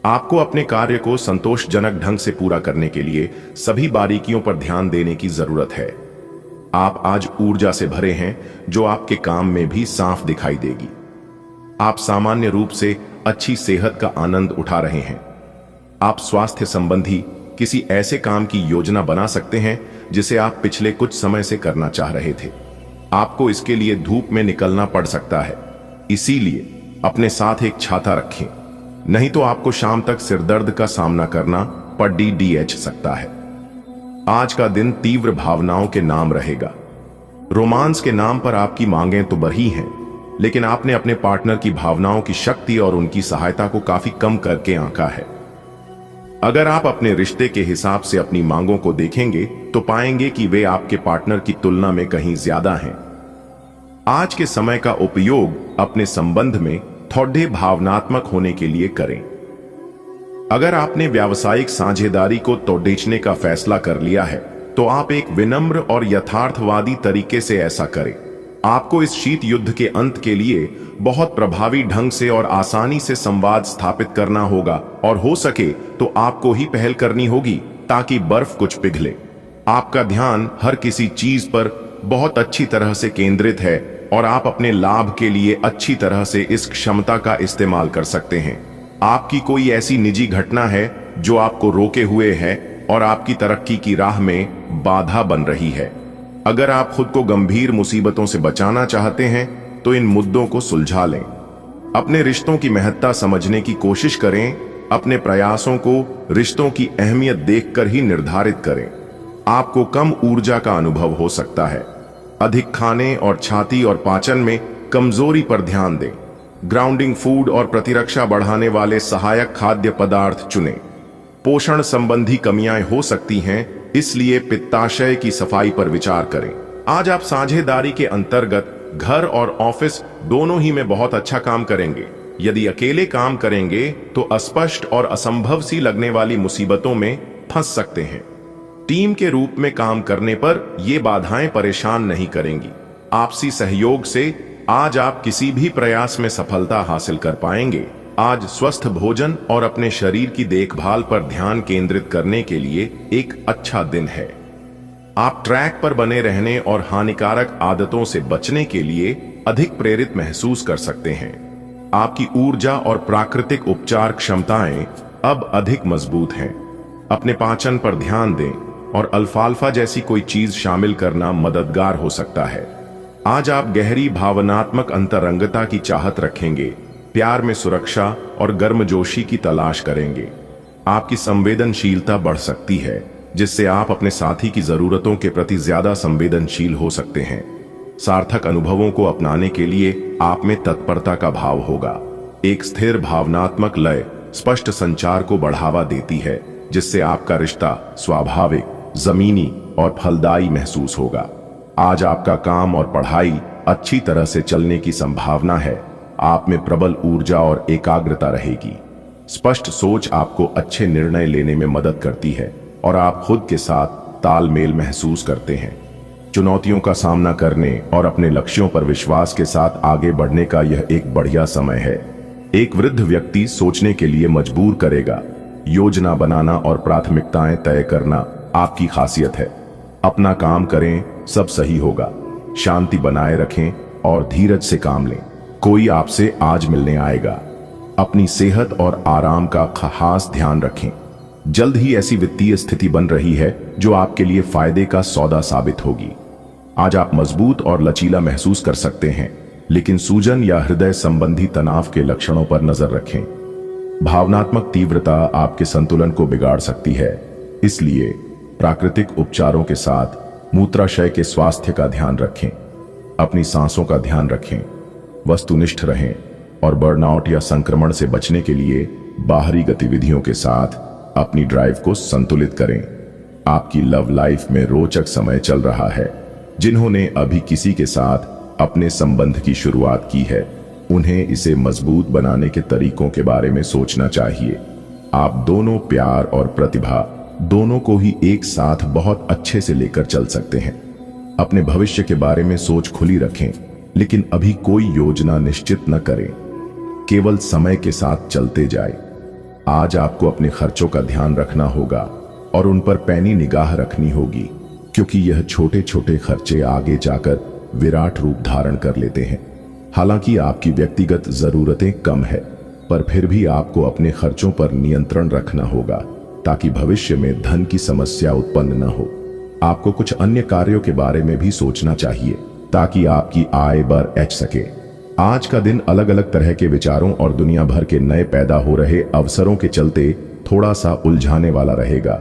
आपको अपने कार्य को संतोषजनक ढंग से पूरा करने के लिए सभी बारीकियों पर ध्यान देने की जरूरत है। आप आज ऊर्जा से भरे हैं, जो आपके काम में भी साफ दिखाई देगी। आप सामान्य रूप से अच्छी सेहत का आनंद उठा रहे हैं। आप स्वास्थ्य संबंधी किसी ऐसे काम की योजना बना सकते हैं जिसे आप पिछले कुछ समय से करना चाह रहे थे। आपको इसके लिए धूप में निकलना पड़ सकता है, इसीलिए अपने साथ एक छाता रखें, नहीं तो आपको शाम तक सिरदर्द का सामना करना पड़ सकता है। आज का दिन तीव्र भावनाओं के नाम रहेगा। रोमांस के नाम पर आपकी मांगें तो बढ़ी हैं, लेकिन आपने अपने पार्टनर की भावनाओं की शक्ति और उनकी सहायता को काफी कम करके आंका है। अगर आप अपने रिश्ते के हिसाब से अपनी मांगों को देखेंगे तो पाएंगे कि वे आपके पार्टनर की तुलना में कहीं ज्यादा हैं। आज के समय का उपयोग अपने संबंध में थोड़े भावनात्मक होने के लिए करें। अगर आपने व्यावसायिक साझेदारी को तोड़ने का फैसला कर लिया है, तो आप एक विनम्र और यथार्थवादी तरीके से ऐसा करें। आपको इस शीत युद्ध के अंत के लिए बहुत प्रभावी ढंग से और आसानी से संवाद स्थापित करना होगा, और हो सके तो आपको ही पहल करनी होगी ताकि बर्फ कुछ पिघले। आपका ध्यान हर किसी चीज पर बहुत अच्छी तरह से केंद्रित है और आप अपने लाभ के लिए अच्छी तरह से इस क्षमता का इस्तेमाल कर सकते हैं। आपकी कोई ऐसी निजी घटना है जो आपको रोके हुए है और आपकी तरक्की की राह में बाधा बन रही है। अगर आप खुद को गंभीर मुसीबतों से बचाना चाहते हैं तो इन मुद्दों को सुलझा लें। अपने रिश्तों की महत्ता समझने की कोशिश करें। अपने प्रयासों को रिश्तों की अहमियत देखकर ही निर्धारित करें। आपको कम ऊर्जा का अनुभव हो सकता है। अधिक खाने और छाती और पाचन में कमजोरी पर ध्यान दें। ग्राउंडिंग फूड और प्रतिरक्षा बढ़ाने वाले सहायक खाद्य पदार्थ चुनें। पोषण संबंधी कमियां हो सकती हैं, इसलिए पित्ताशय की सफाई पर विचार करें। आज आप साझेदारी के अंतर्गत घर और ऑफिस दोनों ही में बहुत अच्छा काम करेंगे। यदि अकेले काम करेंगे तो अस्पष्ट और असंभव सी लगने वाली मुसीबतों में फंस सकते हैं। टीम के रूप में काम करने पर ये बाधाएं परेशान नहीं करेंगी। आपसी सहयोग से आज आप किसी भी प्रयास में सफलता हासिल कर पाएंगे। आज स्वस्थ भोजन और अपने शरीर की देखभाल पर ध्यान केंद्रित करने के लिए एक अच्छा दिन है। आप ट्रैक पर बने रहने और हानिकारक आदतों से बचने के लिए अधिक प्रेरित महसूस कर सकते हैं। आपकी ऊर्जा और प्राकृतिक उपचार क्षमताएं अब अधिक मजबूत हैं। अपने पाचन पर ध्यान दें और अल्फाल्फा जैसी कोई चीज शामिल करना मददगार हो सकता है। आज आप गहरी भावनात्मक अंतरंगता की चाहत रखेंगे, प्यार में सुरक्षा और गर्मजोशी की तलाश करेंगे। आपकी संवेदनशीलता बढ़ सकती है, जिससे आप अपने साथी की जरूरतों के प्रति ज्यादा संवेदनशील हो सकते हैं। सार्थक अनुभवों को अपनाने के लिए आप में तत्परता का भाव होगा। एक स्थिर भावनात्मक लय स्पष्ट संचार को बढ़ावा देती है, जिससे आपका रिश्ता स्वाभाविक, जमीनी और फलदायी महसूस होगा। आज आपका काम और पढ़ाई अच्छी तरह से चलने की संभावना है। आप में प्रबल ऊर्जा और एकाग्रता रहेगी। स्पष्ट सोच आपको अच्छे निर्णय लेने में मदद करती है और आप खुद के साथ तालमेल महसूस करते हैं। चुनौतियों का सामना करने और अपने लक्ष्यों पर विश्वास के साथ आगे बढ़ने का यह एक बढ़िया समय है। एक वृद्ध व्यक्ति सोचने के लिए मजबूर करेगा। योजना बनाना और प्राथमिकताएं तय करना आपकी खासियत है। अपना काम करें, सब सही होगा। शांति बनाए रखें और धीरज से काम लें। कोई आपसे आज मिलने आएगा। अपनी सेहत और आराम का खास ध्यान रखें। जल्द ही ऐसी वित्तीय स्थिति बन रही है जो आपके लिए फायदे का सौदा साबित होगी। आज आप मजबूत और लचीला महसूस कर सकते हैं, लेकिन सूजन या हृदय संबंधी तनाव के लक्षणों पर नजर रखें। भावनात्मक तीव्रता आपके संतुलन को बिगाड़ सकती है, इसलिए प्राकृतिक उपचारों के साथ मूत्राशय के स्वास्थ्य का ध्यान रखें। अपनी सांसों का ध्यान रखें, वस्तुनिष्ठ रहें और बर्नआउट या संक्रमण से बचने के लिए बाहरी गतिविधियों के साथ अपनी ड्राइव को संतुलित करें। आपकी लव लाइफ में रोचक समय चल रहा है। जिन्होंने अभी किसी के साथ अपने संबंध की शुरुआत की है, उन्हें इसे मजबूत बनाने के तरीकों के बारे में सोचना चाहिए। आप दोनों प्यार और प्रतिभा दोनों को ही एक साथ बहुत अच्छे से लेकर चल सकते हैं। अपने भविष्य के बारे में सोच खुली रखें, लेकिन अभी कोई योजना निश्चित न करें। केवल समय के साथ चलते जाएं। आज आपको अपने खर्चों का ध्यान रखना होगा और उन पर पैनी निगाह रखनी होगी, क्योंकि यह छोटे छोटे खर्चे आगे जाकर विराट रूप धारण कर लेते हैं। हालांकि आपकी व्यक्तिगत जरूरतें कम है, पर फिर भी आपको अपने खर्चों पर नियंत्रण रखना होगा ताकि भविष्य में धन की समस्या उत्पन्न न हो। आपको कुछ अन्य कार्यों के बारे में भी सोचना चाहिए ताकि आपकी आय बढ़ सके। आज का दिन अलग अलग तरह के विचारों और दुनिया भर के नए पैदा हो रहे अवसरों के चलते थोड़ा सा उलझाने वाला रहेगा।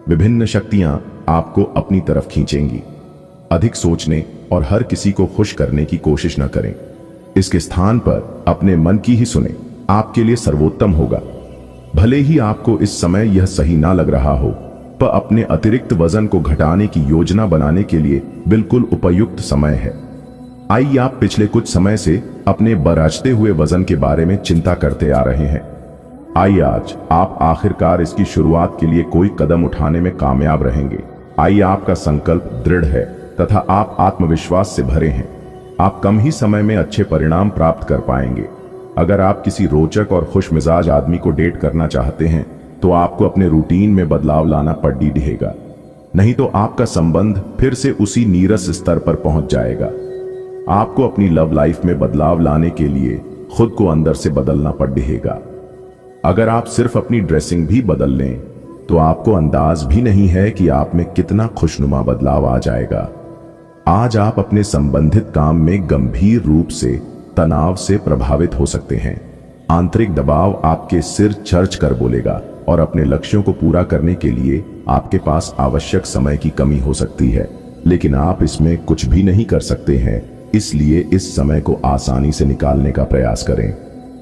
विभिन्न शक्तियां आपको अपनी तरफ खींचेंगी। अधिक सोचने और हर किसी को खुश करने की कोशिश न करें। इसके स्थान पर अपने मन की ही सुने, आपके लिए सर्वोत्तम होगा। भले ही आपको इस समय यह सही ना लग रहा हो, पर अपने अतिरिक्त वजन को घटाने की योजना बनाने के लिए बिल्कुल उपयुक्त समय है। आइए, आप पिछले कुछ समय से अपने बढ़ते हुए वजन के बारे में चिंता करते आ रहे हैं। आइए, आज आप आखिरकार इसकी शुरुआत के लिए कोई कदम उठाने में कामयाब रहेंगे। आइए, आपका संकल्प दृढ़ है तथा आप आत्मविश्वास से भरे हैं। आप कम ही समय में अच्छे परिणाम प्राप्त कर पाएंगे। अगर आप किसी रोचक और खुशमिजाज आदमी को डेट करना चाहते हैं, तो आपको अपने रूटीन में बदलाव लाना पड़ेगा, नहीं तो आपका संबंध फिर से उसी नीरस स्तर पर पहुंच जाएगा। आपको अपनी लव लाइफ में बदलाव लाने के लिए खुद को अंदर से बदलना पड़ेगा। अगर आप सिर्फ अपनी ड्रेसिंग भी बदल लें, तो आपको अंदाज भी नहीं है कि आप में कितना खुशनुमा बदलाव आ जाएगा। आज आप अपने संबंधित काम में गंभीर रूप से तनाव से प्रभावित हो सकते हैं। आंतरिक दबाव आपके सिर चर्च कर बोलेगा और अपने लक्ष्यों को पूरा करने के लिए आपके पास आवश्यक समय की कमी हो सकती है, लेकिन आप इसमें कुछ भी नहीं कर सकते हैं। इसलिए इस समय को आसानी से निकालने का प्रयास करें।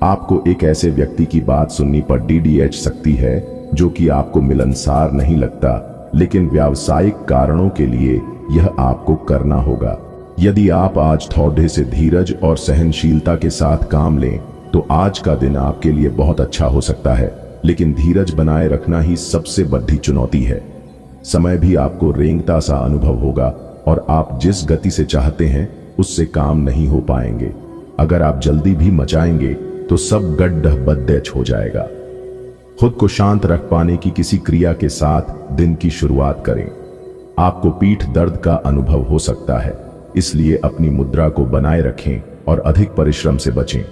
आपको एक ऐसे व्यक्ति की बात सुननी पड़ सकती है जो कि आपको मिलनसार नहीं लगता, लेकिन व्यावसायिक कारणों के लिए यह आपको करना होगा। यदि आप आज थोड़े से धीरज और सहनशीलता के साथ काम लें, तो आज का दिन आपके लिए बहुत अच्छा हो सकता है, लेकिन धीरज बनाए रखना ही सबसे बड़ी चुनौती है। समय भी आपको रेंगता सा अनुभव होगा और आप जिस गति से चाहते हैं उससे काम नहीं हो पाएंगे। अगर आप जल्दी भी मचाएंगे तो सब गड्ढा बद्दैच हो जाएगा। खुद को शांत रख पाने की किसी क्रिया के साथ दिन की शुरुआत करें। आपको पीठ दर्द का अनुभव हो सकता है, इसलिए अपनी मुद्रा को बनाए रखें और अधिक परिश्रम से बचें।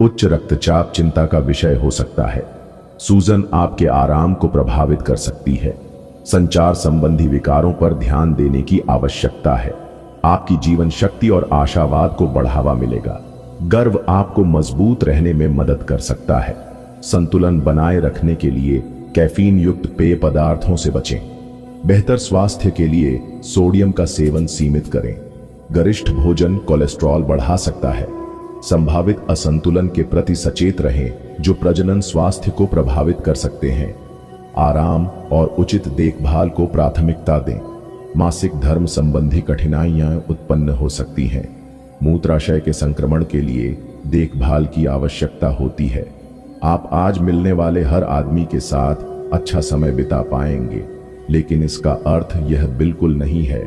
उच्च रक्तचाप चिंता का विषय हो सकता है। सूजन आपके आराम को प्रभावित कर सकती है। संचार संबंधी विकारों पर ध्यान देने की आवश्यकता है। आपकी जीवन शक्ति और आशावाद को बढ़ावा मिलेगा। गर्व आपको मजबूत रहने में मदद कर सकता है। संतुलन बनाए रखने के लिए कैफीन युक्त पेय पदार्थों से बचें। बेहतर स्वास्थ्य के लिए सोडियम का सेवन सीमित करें। गरिष्ठ भोजन कोलेस्ट्रॉल बढ़ा सकता है। संभावित असंतुलन के प्रति सचेत रहें, जो प्रजनन स्वास्थ्य को प्रभावित कर सकते हैं। आराम और उचित देखभाल को प्राथमिकता दें। मासिक धर्म संबंधी कठिनाइयां उत्पन्न हो सकती हैं। मूत्राशय के संक्रमण के लिए देखभाल की आवश्यकता होती है। आप आज मिलने वाले हर आदमी के साथ अच्छा समय बिता पाएंगे, लेकिन इसका अर्थ यह बिल्कुल नहीं है